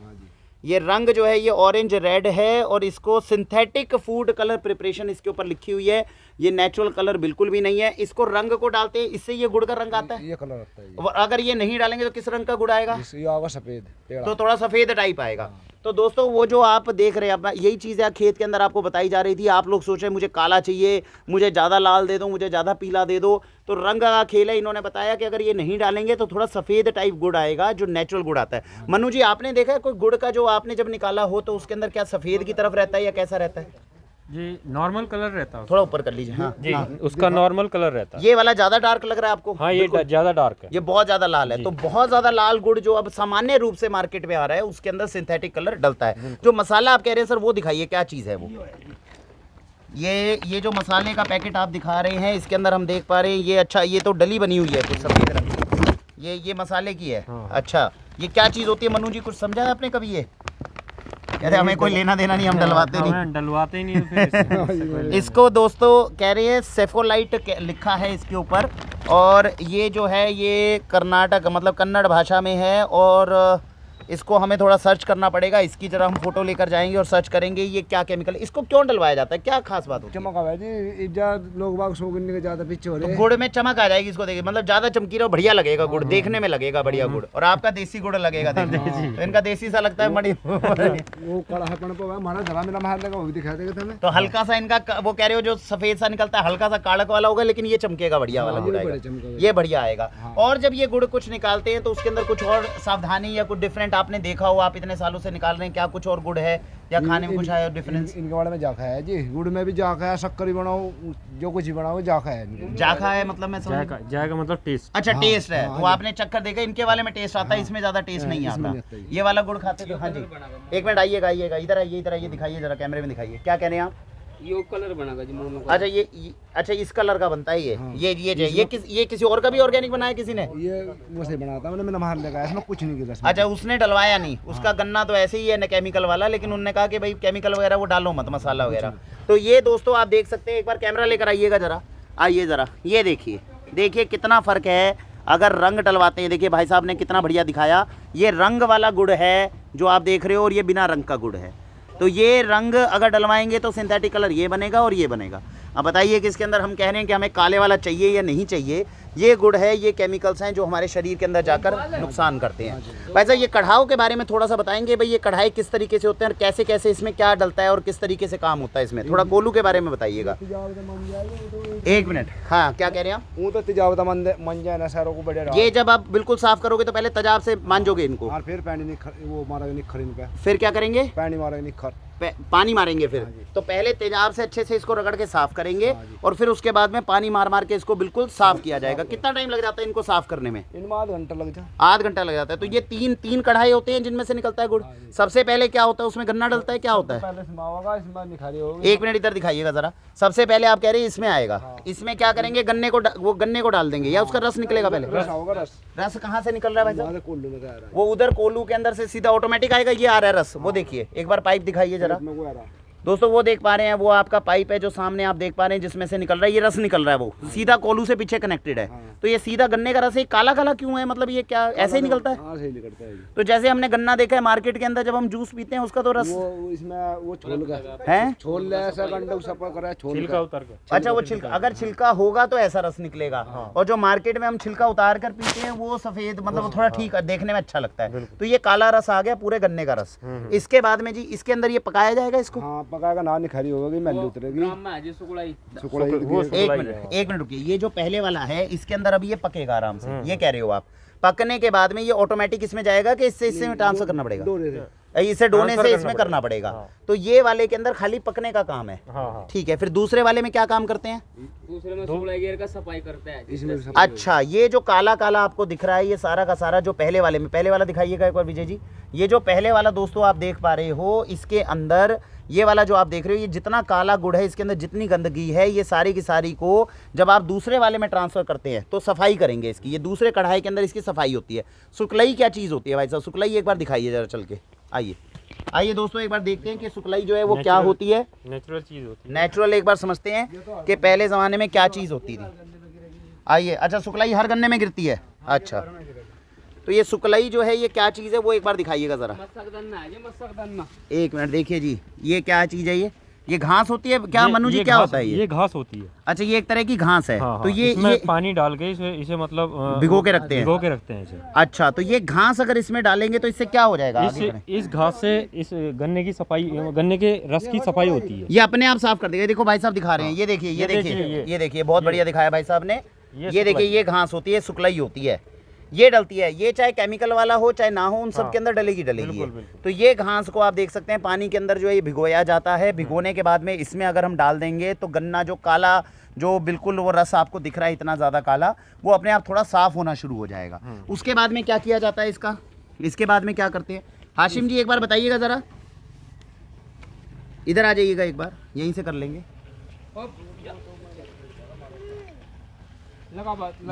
ये रंग जो है ये ऑरेंज रेड है और इसको सिंथेटिक फूड कलर प्रिपरेशन इसके ऊपर लिखी हुई है। ये नेचुरल कलर बिल्कुल भी नहीं है। इसको रंग को डालते हैं, इससे ये गुड़ का रंग आता है। ये कलर आता है ये। और अगर ये नहीं डालेंगे तो किस रंग का गुड़ आएगा? ये आगा सफेद टेढ़ा। तो थोड़ा सफ़ेद टाइप आएगा। तो दोस्तों वो जो आप देख रहे हैं, अपना यही चीज़ है खेत के अंदर आपको बताई जा रही थी। आप लोग सोच रहे हैं मुझे काला चाहिए, मुझे ज़्यादा लाल दे दो, मुझे ज़्यादा पीला दे दो। तो रंग का खेल है। इन्होंने बताया कि अगर ये नहीं डालेंगे तो थोड़ा सफ़ेद टाइप गुड़ आएगा जो नेचुरल गुड़ आता है। मनु जी, आपने देखा है कोई गुड़ का जो आपने जब निकाला हो तो उसके अंदर क्या सफ़ेद की तरफ रहता है या कैसा रहता है? जी नॉर्मल कलर रहता है थोड़ा ऊपर कर लीजिए। हाँ जी, उसका नॉर्मल कलर रहता है। ये वाला ज़्यादा डार्क लग रहा है आपको? हाँ, ये ज़्यादा डार्क है। ये बहुत ज़्यादा लाल है। तो बहुत ज़्यादा लाल गुड़ जो अब सामान्य रूप से मार्केट में आ रहा है उसके अंदर सिंथेटिक कलर डलता है। जो मसाला आप कह रहे हैं सर वो दिखाइए, क्या चीज़ है वो? ये जो मसाले का पैकेट आप दिखा रहे हैं इसके अंदर हम देख पा रहे हैं ये, अच्छा ये तो डली बनी हुई है कुछ सफ़ेद रंग की। ये मसाले की है। हाँ। अच्छा, ये क्या चीज़ होती है मनु जी, कुछ समझा है आपने कभी? ये कहते हमें कोई लेना देना नहीं, हम डलवाते नहीं। हमें डलवाते ही नहीं है फिर इसको दोस्तों कह रहे हैं सेफोलाइट लिखा है इसके ऊपर। और ये जो है ये कर्नाटक मतलब कन्नड़ भाषा में है और इसको हमें थोड़ा सर्च करना पड़ेगा। इसकी जरा हम फोटो लेकर जाएंगे और सर्च करेंगे ये क्या केमिकल, इसको क्यों डलवाया जाता है, क्या खास बात होती है? चमक आवे जी। लोग बाग सो गिनने के ज्यादा पीछे हो रहे हैं। गुड़ में चमक आ जाएगी इसको देखिए, मतलब ज्यादा चमकीला बढ़िया लगेगा गुड़, देखने में लगेगा बढ़िया गुड़। और आपका देसी गुड़ लगेगा देखने में। तो इनका देसी सा लगता है मड़ी। वो कड़ापन पे हमारा धरा मेरा मार लगा वो भी दिखा देगा तुम्हें। तो हल्का सा इनका वो कह रहे हो जो सफेद सा निकलता है हल्का सा काड़क वाला होगा, लेकिन ये चमकेगा बढ़िया वाला गुड़ आएगा, ये बढ़िया आएगा। और जब ये गुड़ कुछ निकालते हैं तो उसके अंदर कुछ और सावधानी या कुछ डिफरेंट डिफरेंट आपने देखा हो, आप इतने सालों से निकाल रहे हैं, क्या कुछ और गुड़ है या खाने में कुछ आया डिफरेंस? इनके बारे में जाखा है जी, गुड़ में भी जाखा है, शक्कर भी बनाओ, जो कुछ भी बनाओ जाखा है इनके। जाखा है मतलब मैं समझ। जाएगा मतलब टेस्ट। अच्छा हाँ, टेस्ट है, हाँ, तो हाँ आपने चक्कर देखा, इनके वाले में टेस्ट आता है, इसमें ज्यादा टेस्ट नहीं इसमें आता। नहीं आता ये वाला गुड़ खाते तो हाँ जी, एक मिनट आइएगा आइएगा, इधर आइए, इधर आइए, दिखाइए जरा कैमरे में दिखाइए, क्या कह रहे हैं आप? ये कलर बनेगा जी मोनो। अच्छा ये अच्छा इस कलर का बनता है ये। हाँ। ये किसी और का भी ऑर्गेनिक बनाया किसी ने? ये वो से बनाता मैंने बाहर लगाया, इसमें कुछ नहीं किया। अच्छा उसने डलवाया नहीं, उसका गन्ना तो ऐसे ही है न केमिकल वाला, लेकिन उन्होंने कहा कि भाई केमिकल वगैरह वो डालो मत, मसाला वगैरह। तो ये दोस्तों आप देख सकते हैं, एक बार कैमरा लेकर आइएगा जरा, आइए जरा, ये देखिए, देखिए कितना फ़र्क है अगर रंग डलवाते हैं। देखिए भाई साहब ने कितना बढ़िया दिखाया, ये रंग वाला गुड़ है जो आप देख रहे हो, और ये बिना रंग का गुड़ है। तो ये रंग अगर डलवाएंगे तो सिंथेटिक कलर ये बनेगा और ये बनेगा। अब बताइए कि इसके अंदर हम कह रहे हैं कि हमें काले वाला चाहिए या नहीं चाहिए। ये गुड़ है, ये केमिकल्स हैं जो हमारे शरीर के अंदर जाकर नुकसान करते हैं। भाई साहब ये कढ़ाओ के बारे में थोड़ा सा बताएंगे, भाई ये कढ़ाई किस तरीके से होते हैं और कैसे कैसे इसमें क्या डलता है और किस तरीके से काम होता है इसमें, थोड़ा कोलू के बारे में बताइएगा। एक मिनट, हाँ क्या कह रहे हैं आप? वो तो तिजावत मन जाए ना सारों को बड़े। ये जब आप बिल्कुल साफ करोगे तो पहले तेजाब से मांजोगे इनको, और फिर पानी निखर, वो मारेंगे निखर इन पे, फिर क्या करेंगे? पानी मारेंगे निखर, पानी मारेंगे फिर। हाँ जी। तो पहले तेजाब से अच्छे से इसको रगड़ के साफ करेंगे, हाँ जी। और फिर उसके बाद में पानी मार मार के इसको बिल्कुल साफ किया जाएगा। कितना टाइम लग जाता है इनको साफ करने में? इनमें आधा घंटा लग जाए। आध घंटा लग जाता है। तो ये तीन कढ़ाई होते हैं जिनमें से निकलता है गुड़। सबसे पहले क्या होता है उसमें? गन्ना डलता है, क्या होता है? पहले इसमें होगा, इसमें निखारी होगी। एक मिनट इधर दिखाइएगा जरा। सबसे पहले आप कह रहे हैं इसमें आएगा, इसमें क्या करेंगे? वो गन्ने को डाल देंगे या उसका रस निकलेगा पहले? रस होगा, रस रस कहाँ से निकल रहा है भाई साहब? हमारे कोल्लू में आ रहा है, वो उधर कोलू के अंदर से सीधा ऑटोमेटिक आएगा, ये आ रहा है रस, वो देखिए एक बार पाइप दिखाइए जरा। इसमें वो आ रहा है। दोस्तों वो देख पा रहे हैं, वो आपका पाइप है जो सामने आप देख पा रहे हैं जिसमें से निकल रहा है, ये रस निकल रहा है, वो सीधा कोलू से पीछे कनेक्टेड है। तो ये सीधा गन्ने का रस है। काला काला क्यों है, मतलब ये क्या ऐसे ही निकलता है? हाँ, सही निकलता है। तो जैसे हमने गन्ना देखा है मार्केट के अंदर, जब हम जूस पीते हैं उसका तो रस वो इसमें वो छोल का है, छोल ले ऐसा गंडा सफा करा है, छोल छिलका का। उतर कर। अच्छा वो छिलका, अगर छिलका होगा तो ऐसा रस निकलेगा। और जो मार्केट में हम छिलका उतार कर पीते हैं वो सफेद, मतलब वो थोड़ा ठीक देखने में अच्छा लगता है। तो ये काला रस आ गया, पूरे गन्ने का रस। इसके बाद में जी इसके अंदर ये पकाया जाएगा इसको। हाँ, पकाएगा ना, निखारी होगी, मैली उतरेगी, सुकुड़ाई सुकुड़ाई एक मिनट रुकिए, ये जो पहले वाला है इसके अंदर अभी ये पकेगा आराम से, ये कह रहे हो आप। पकने के बाद में ये ऑटोमेटिक इसमें जाएगा कि इससे ट्रांसफर करना पड़ेगा? डोरे से। इसे डोने ट्रांसफर से करना इसमें करना पड़ेगा। हाँ। तो ये वाले के अंदर खाली पकने का काम है। हाँ। ठीक है, फिर दूसरे वाले में क्या काम करते हैं? दूसरे में सुकुड़ाई गियर का सफाई करता है। इसमें सब अच्छा, ये जो काला काला आपको दिख रहा है ये सारा का सारा जो पहले वाले में, पहले वाला दिखाइएगा एक बार विजय जी। ये जो पहले वाला दोस्तों आप देख पा रहे हो, इसके अंदर ये वाला जो आप देख रहे हो, ये जितना काला गुड़ है इसके अंदर जितनी गंदगी है, ये सारी की सारी को जब आप दूसरे वाले में ट्रांसफर करते हैं तो सफाई करेंगे इसकी। ये दूसरे कढ़ाई के अंदर इसकी सफाई होती है। सुकलई क्या चीज़ होती है भाई साहब? सुकलई एक बार दिखाइए जरा चल के, आइए आइए दोस्तों एक बार देखते हैं कि सुकलई जो है वो क्या होती है। नेचुरल चीज होती है। नेचुरल एक बार समझते हैं कि पहले ज़माने में क्या चीज़ होती थी। आइए, अच्छा सुकलई हर गन्ने में गिरती है। अच्छा, तो ये सुकलई जो है ये क्या चीज़ है वो एक बार दिखाइएगा ज़रा। मसकदन्ना है, ये मसकदन्ना। एक मिनट देखिए जी, ये क्या चीज़ है? ये घास होती है क्या मनु जी? क्या होता है ये घास होती है। अच्छा, ये एक तरह की घास है। हाँ, तो हाँ। ये इसमें पानी डाल के इसे मतलब भिगो के रखते हैं। भिगो के रखते हैं इसे। अच्छा, तो ये घास अगर इसमें डालेंगे तो इससे क्या हो जाएगा? आगे करें। इस घास से इस गन्ने की सफाई, गन्ने के रस की सफाई होती है। ये अपने आप साफ कर देगा। देखो भाई साहब दिखा रहे हैं, ये देखिए, ये ये देखिए, देखिए, ये देखिए, बहुत बढ़िया दिखाया भाई साहब ने। ये देखिए, सुकलई। ये घास होती है, सुकलई होती है, ये डलती है। ये चाहे केमिकल वाला हो चाहे ना हो, उन सब के अंदर डलेगी बिल्कुल, ये। बिल्कुल। तो ये घास को आप देख सकते हैं पानी के अंदर जो है ये भिगोया जाता है। भिगोने के बाद में इसमें अगर हम डाल देंगे तो गन्ना जो काला, जो बिल्कुल वो रस आपको दिख रहा है इतना ज़्यादा काला, वो अपने आप थोड़ा साफ होना शुरू हो जाएगा। उसके बाद में क्या किया जाता है इसका? इसके बाद में क्या करते हैं हाशिम जी, एक बार बताइएगा ज़रा। इधर आ जाइएगा एक बार, यहीं से कर लेंगे।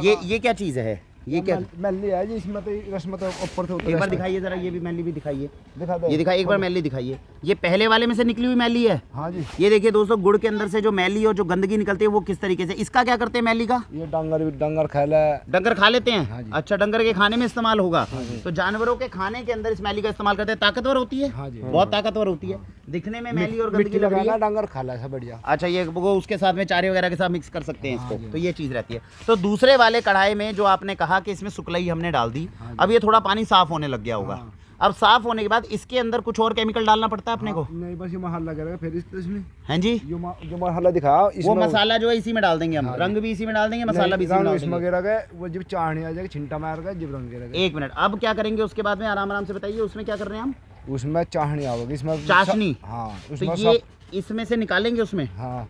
ये क्या चीज़ है? ये क्या? मैली है जी, इसमें तो रस्म तो ऊपर से एक बार दिखाइए जरा, ये भी मैली भी दिखाइए। दिखा दो, ये दिखाइए एक बार, मैली दिखाइए। ये पहले वाले में से निकली हुई मैली है। हाँ जी, ये देखिए दोस्तों, गुड़ के अंदर से जो मैली और जो गंदगी निकलती है वो किस तरीके से। इसका क्या करते हैं मैली का? ये डंगर खाला। डंगर खा लेते हैं। हाँ जी। अच्छा, डंगर के खाने में इस्तेमाल होगा। तो जानवरों के खाने के अंदर इस मैली का इस्तेमाल करते हैं। ताकतवर होती है। हाँ जी, बहुत ताकतवर होती है। दिखने में मैली और गंदगी मिट्टी लग रही लगाना, है। डंगर खाला है बढ़िया। अच्छा, ये वो उसके साथ में चारे वगैरह के साथ मिक्स कर सकते हैं इसको। तो ये चीज़ रहती है। तो दूसरे वाले कढ़ाई में जो आपने कहा कि इसमें सुकलई हमने डाल दी, अब ये थोड़ा पानी साफ होने लग गया होगा। अब साफ होने के बाद इसके अंदर कुछ और केमिकल डालना पड़ता है अपने को? नहीं, बस ये मसाला लगा फिर इसमें हैं जी? जो मसाला दिखाया वो मसाला जो है इसी में डाल देंगे हम, रंग भी इसी में डाल देंगे, मसाला भी इसी में डाल देंगे वगैरह का वो जब चाहने आ जाएगा छिंटा मार का जब रंग वगैरह। एक मिनट, अब क्या करेंगे उसके बाद में? आराम आराम से बताइए, उसमें क्या कर रहे हैं हम? उसमें चाहनी आओगी, इसमें चाशनी। हाँ तो उसमें ये इसमें से निकालेंगे उसमें? हाँ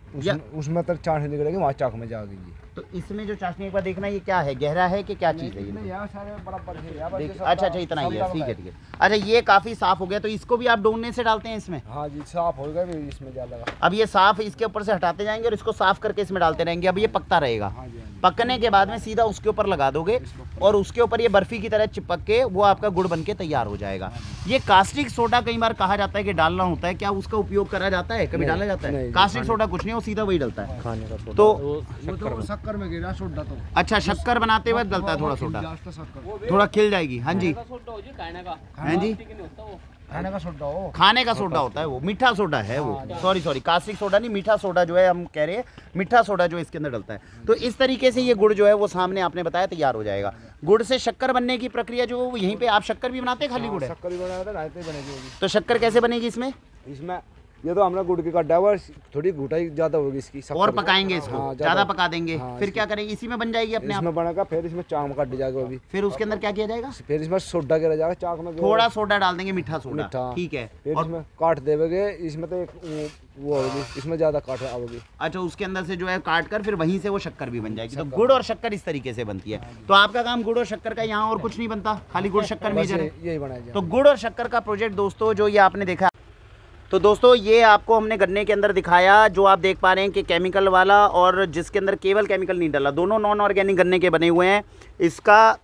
उसमें तक चाशनी निकलेगी, वहाँ चाक में जाएगी जी। तो इसमें जो चाशनी, एक बार देखना ये क्या है, गहरा है कि क्या चीज़ है ये? यहाँ सारे बराबर है, यहाँ बस ये सब अच्छा इतना ही है, ठीक है ठीक है। अच्छा ये काफ़ी साफ हो गया, तो इसको भी आप डोने से डालते हैं इसमें? हाँ जी, साफ हो गया, फिर इसमें जा लगा। अब ये साफ इसके ऊपर से हटाते जाएंगे और इसको साफ करके इसमें डालते रहेंगे। अब ये पकता रहेगा, हाँ जी, हाँ जी। पकने के बाद में सीधा उसके ऊपर लगा दोगे और उसके ऊपर ये बर्फी की तरह चिपक के वो आपका गुड़ बन के तैयार हो जाएगा। ये कास्टिक सोडा कई बार कहा जाता है कि डालना होता है, क्या उसका उपयोग करा जाता है? कभी डाला जाता है? नहीं, कास्टिक सोडा कुछ नहीं, वो सीधा वही डलता है। खाने का सोडा तो वो तो शक्कर में गिरा सोडा तो। अच्छा, शक्कर बनाते वक्त डलता है थोड़ा सोडा, शक्कर थोड़ा खिल जाएगी। हाँ जी, सोडा हो जी खाने का, हैं जी? नहीं होता वो। खाने का सोडा हो, खाने का सोडा होता है वो, मीठा सोडा है वो। सॉरी कास्टिक सोडा नहीं, मीठा सोडा जो है हम कह रहे हैं, मीठा सोडा जो इसके अंदर डलता है। तो इस तरीके से ये गुड़ जो है वो सामने आपने बताया तैयार हो जाएगा। गुड़ से शक्कर बनने की प्रक्रिया जो वो यहीं पे आप शक्कर भी बनाते हैं, खाली गुड़ है? शक्कर भी बनाया था, रायते बनेगी होगी तो शक्कर कैसे बनेगी इसमें? इसमें। ये तो हमने गुड़ की गड्ढा हुआ, थोड़ी घुटाई ज्यादा होगी इसकी शक्कर और की। पकाएंगे इसको, हाँ, ज्यादा पका देंगे, हाँ, फिर क्या करेंगे? इसी में बन जाएगी अपने आप? इसमें बनेगा, फिर इसमें चाक में काट जाएगा अभी, फिर उसके अंदर क्या किया जाएगा? फिर इसमें सोडा गिरा जाएगा चाक में, थोड़ा सोडा डाल देंगे, मीठा सोडा, मीठा। ठीक है। फिर और इसमें काट देवेगे, इसमें तो एक वो होगी, इसमें ज्यादा काट आओगी। अच्छा, उसके अंदर से जो है काट कर फिर वहीं से वो शक्कर भी बन जाएगी। तो गुड़ और शक्कर इस तरीके से बनती है। तो आपका काम गुड़ और शक्कर का, यहाँ और कुछ नहीं बनता, खाली गुड़ शक्कर मेजर है? यही बनाया जाए। तो गुड़ और शक्कर का प्रोजेक्ट दोस्तों जो ये आपने देखा, तो दोस्तों ये आपको हमने गन्ने के अंदर दिखाया, जो आप देख पा रहे हैं कि केमिकल वाला और जिसके अंदर केवल केमिकल नहीं डाला, दोनों नॉन ऑर्गेनिक गन्ने के बने हुए हैं। इसका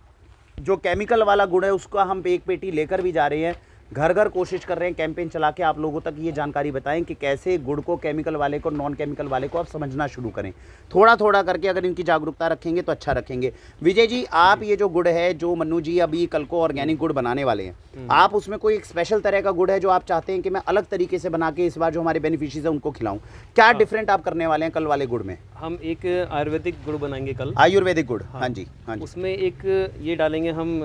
जो केमिकल वाला गुड़ है उसका हम एक पेटी लेकर भी जा रहे हैं, घर घर कोशिश कर रहे हैं कैंपेन चला के आप लोगों तक ये जानकारी बताएं कि कैसे गुड़ को, केमिकल वाले को, नॉन केमिकल वाले को आप समझना शुरू करें। थोड़ा थोड़ा करके अगर इनकी जागरूकता रखेंगे तो अच्छा रखेंगे। विजय जी, आप ये जो गुड़ है, जो मन्नू जी अभी कल को ऑर्गेनिक गुड़ बनाने वाले हैं, आप उसमें कोई एक स्पेशल तरह का गुड़ है जो आप चाहते हैं कि मैं अलग तरीके से बना के इस बार जो हमारे बेनिफिशियरीज है उनको खिलाऊं? क्या डिफरेंट आप करने वाले हैं कल वाले गुड़ में? हम एक आयुर्वेदिक गुड़ बनाएंगे कल। आयुर्वेदिक गुड़, हाँ जी हाँ जी। उसमें एक ये डालेंगे हम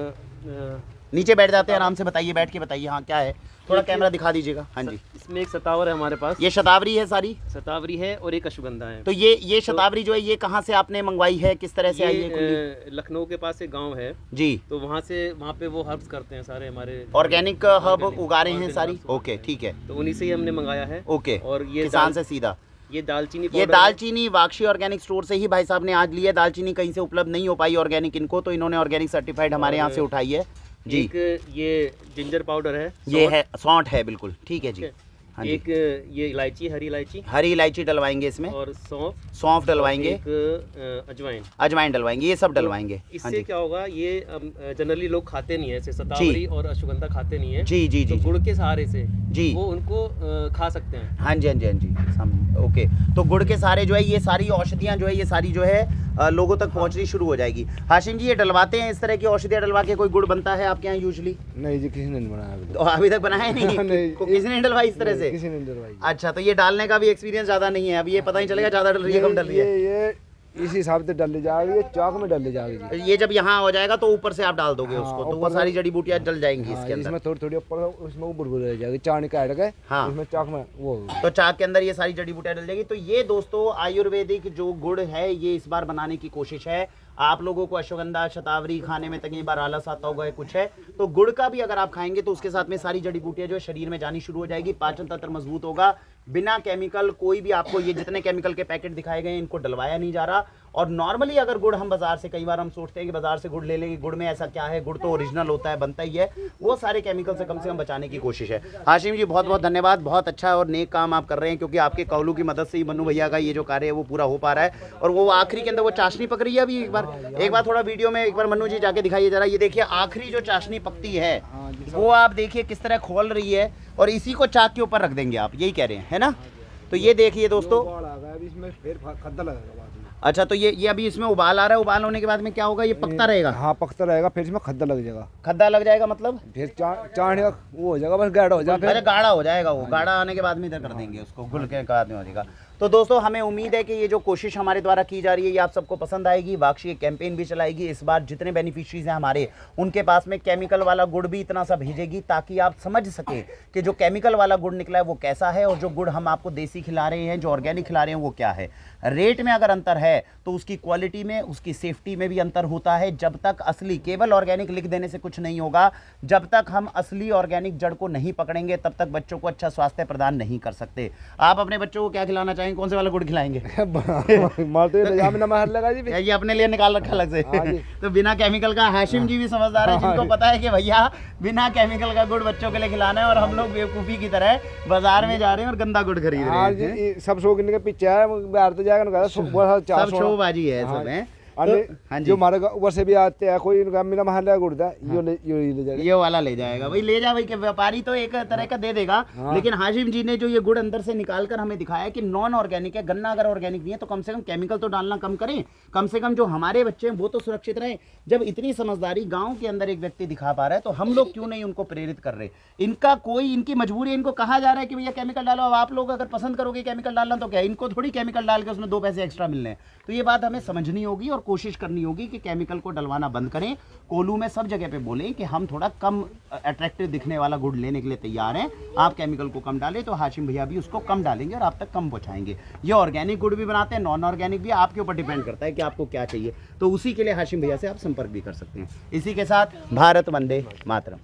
नीचे बैठ जाते हैं, आराम से बताइए, बैठ के बताइए। हाँ क्या है, थोड़ा कैमरा दिखा दीजिएगा। हाँ जी, इसमें एक शतावर है हमारे पास, ये शतावरी है सारी? शतावरी है और एक अश्वगंधा है। तो ये शतावरी जो है ये कहाँ से आपने मंगवाई है, किस तरह से आई है कुंडी? लखनऊ के पास एक गांव है जी, तो वहाँ से, वहाँ पे वो हर्ब्स करते हैं सारे हमारे, ऑर्गेनिक हर्ब उगा रहे हैं सारी? ओके ठीक है, तो उन्हीं से ही हमने मंगाया है। ओके। और ये किसान से सीधा? ये दालचीनी ये पाउडर है। दालचीनी वाक्षी ऑर्गेनिक स्टोर से ही भाई साहब ने आज ली है। दालचीनी कहीं से उपलब्ध नहीं हो पाई ऑर्गेनिक इनको, तो इन्होंने ऑर्गेनिक सर्टिफाइड हमारे यहाँ से उठाई है जी। एक ये जिंजर पाउडर है, ये है सौंठ है, बिल्कुल ठीक है जी। हाँ जी, एक ये इलायची, हरी इलायची हरी इलायची डलवाएंगे इसमें, और सौंफ, सौंफ डलवाएंगे, एक अजवाइन। अजवाइन डलवाएंगे, ये सब डलवाएंगे। हाँ इससे जी क्या होगा, ये जनरली लोग खाते नहीं है, ऐसे शतावरी और अश्वगंधा खाते नहीं है। जी जी तो जी गुड़ के सहारे से जी, वो उनको खा सकते हैं। हाँ जी हाँ जी हाँ जी, सामने ओके। तो गुड़ के सारे जो है ये सारी औषधियाँ जो है ये सारी जो है लोगों तक पहुंचनी शुरू हो जाएगी। हाशिम जी, ये डलवाते हैं इस तरह की औषधियाँ डलवा के कोई गुड़ बनता है आपके यहाँ यूजुअली? नहीं जी, किसी ने नहीं बनाया अभी तो अभी तक बनाया नहीं? नहीं। किसी ने डलवाई इस तरह से? किसी ने नहीं डलवाई। अच्छा, तो ये डालने का भी एक्सपीरियंस ज़्यादा नहीं है, अभी ये पता ही चलेगा ज़्यादा डल रही है कम डल रही है। ये इसी हिसाब से डल जाएगी, ये चाक में डल जाएगी जी। ये जब यहाँ हो जाएगा तो ऊपर से आप डाल दोगे हाँ, उसको, तो वो ऊपर सारी जड़ी बूटियाँ डल जाएंगी हाँ, इसके अंदर। इसमें थोड़ी थोड़ी ऊपर, उसमें वो बुरबुर रह जाएगी, चाणी काट गए हाँ। उसमें चाक में वो होगी। तो चाक के अंदर ये सारी जड़ी बूटियाँ डल जाएगी। तो ये दोस्तों आयुर्वेदिक जो गुड़ है ये इस बार बनाने की कोशिश है। आप लोगों को अश्वगंधा, शतावरी खाने में कई बार आलस आता होगा, कुछ है तो गुड़ का भी अगर आप खाएंगे तो उसके साथ में सारी जड़ी बूटियाँ जो है शरीर में जानी शुरू हो जाएगी, पाचन तंत्र मजबूत होगा, बिना केमिकल कोई भी आपको ये जितने केमिकल के पैकेट दिखाए गए हैं इनको डलवाया नहीं जा रहा। और नॉर्मली अगर गुड़ हम बाजार से, कई बार हम सोचते हैं कि बाजार से गुड़ ले लेंगे, गुड़ में ऐसा क्या है, गुड़ तो ओरिजिनल होता है, बनता ही है, वो सारे केमिकल से कम बचाने की कोशिश है। हाशिम जी बहुत बहुत धन्यवाद, बहुत अच्छा और नेक काम आप कर रहे हैं, क्योंकि आपके कौलू की मदद से ही मन्नू भैया का ये जो कार्य है वो पूरा हो पा रहा है। और वो आखिरी के अंदर वो चाशनी पक रही है अभी, एक बार थोड़ा वीडियो में एक बार मन्नू जी जाके दिखाइए जरा। ये देखिए आखिरी जो चाशनी पकती है वो आप देखिए किस तरह खोल रही है, और इसी को चाक के ऊपर रख देंगे आप, यही कह रहे हैं, है ना? तो ये देखिए दोस्तों, इसमें फिर खद्दा लगेगा बाद में। अच्छा तो ये अभी इसमें उबाल आ रहा है, उबाल होने के बाद में क्या होगा, ये पकता रहेगा? हाँ पकता रहेगा, फिर इसमें खद्दा लग जाएगा। खद्दा लग जाएगा मतलब? फिर चाणी का वो हो जाएगा, बस गाढ़ा हो जाएगा। अरे गाढ़ा हो जाएगा, वो गाढ़ा आने के बाद में इधर कर देंगे उसको, गुल के बाद में हो जाएगा। तो दोस्तों हमें उम्मीद है कि ये जो कोशिश हमारे द्वारा की जा रही है ये आप सबको पसंद आएगी। वाक्षी एक कैंपेन भी चलाएगी इस बार, जितने बेनिफिशरीज हैं हमारे उनके पास में केमिकल वाला गुड़ भी इतना सा भेजेगी ताकि आप समझ सकें कि जो केमिकल वाला गुड़ निकला है वो कैसा है और जो गुड़ हम आपको देसी खिला रहे हैं, जो ऑर्गेनिक खिला रहे हैं वो क्या है। रेट में अगर अंतर है तो उसकी क्वालिटी में, उसकी सेफ्टी में भी अंतर होता है। जब तक असली, केवल ऑर्गेनिक लिख देने से कुछ नहीं होगा। जब तक हम असली ऑर्गेनिक जड़ को नहीं पकड़ेंगे तब तक बच्चों को अच्छा स्वास्थ्य प्रदान नहीं कर सकते। आप अपने बच्चों को क्या खिलाना चाहेंगे, कौन से वाला गुड़ खिलाएंगे? मारते हुए निजाम में नमक लगा जी भी। ये अपने लिए निकाल रखा अलग से। हाँ जी। तो बिना केमिकल का हाशिम जी भी समझदार है, जिनको पता है कि भैया बिना केमिकल का गुड़ बच्चों के लिए खिलाना है और हम लोग बेवकूफ़ी की तरह बाजार में जा रहे हैं और गंदा गुड़ खरीद रहे हाँ हैं। जी, ये सब शौक इनके पीछे है, बाहर तो जाएगा सब शोबाजी है सब है। हाँ जी, जो हमारे ऊपर से भी आते हैं, कोई इनका मेरा महल्ला गुड़ता है, यो ले जाएगा, ये वाला ले जाएगा भाई, ले जा भाई। के व्यापारी तो एक तरह का दे देगा। लेकिन हाशिम जी ने जो ये गुड़ अंदर से निकाल कर हमें दिखाया कि नॉन ऑर्गेनिक है। गन्ना अगर ऑर्गेनिक नहीं है तो कम से कम केमिकल तो डालना कम करें, कम से कम जो हमारे बच्चे हैं वो तो सुरक्षित रहें। जब इतनी समझदारी गाँव के अंदर एक व्यक्ति दिखा पा रहा है तो हम लोग क्यों नहीं उनको प्रेरित कर रहे? इनका कोई, इनकी मजबूरी है, इनको कहा जा रहा है कि भैया केमिकल डालो। अब आप लोग अगर पसंद करोगे केमिकल डालना तो क्या, इनको थोड़ी केमिकल डाल के उसमें 2 पैसे एक्स्ट्रा मिलने हैं। तो ये बात हमें समझनी होगी और कोशिश करनी होगी कि केमिकल को डलवाना बंद करें। कोल्हू में सब जगह पे बोलें कि हम थोड़ा कम अट्रैक्टिव दिखने वाला गुड़ लेने के लिए तैयार हैं। आप केमिकल को कम डालें तो हाशिम भैया भी उसको कम डालेंगे और आप तक कम पहुंचाएंगे। ये ऑर्गेनिक गुड़ भी बनाते हैं, नॉन ऑर्गेनिक भी, आपके ऊपर डिपेंड करता है कि आपको क्या चाहिए। तो उसी के लिए हाशिम भैया से आप संपर्क भी कर सकते हैं। इसी के साथ भारत वंदे मातरम।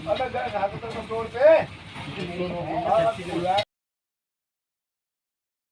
अलग घाट तो रोड पे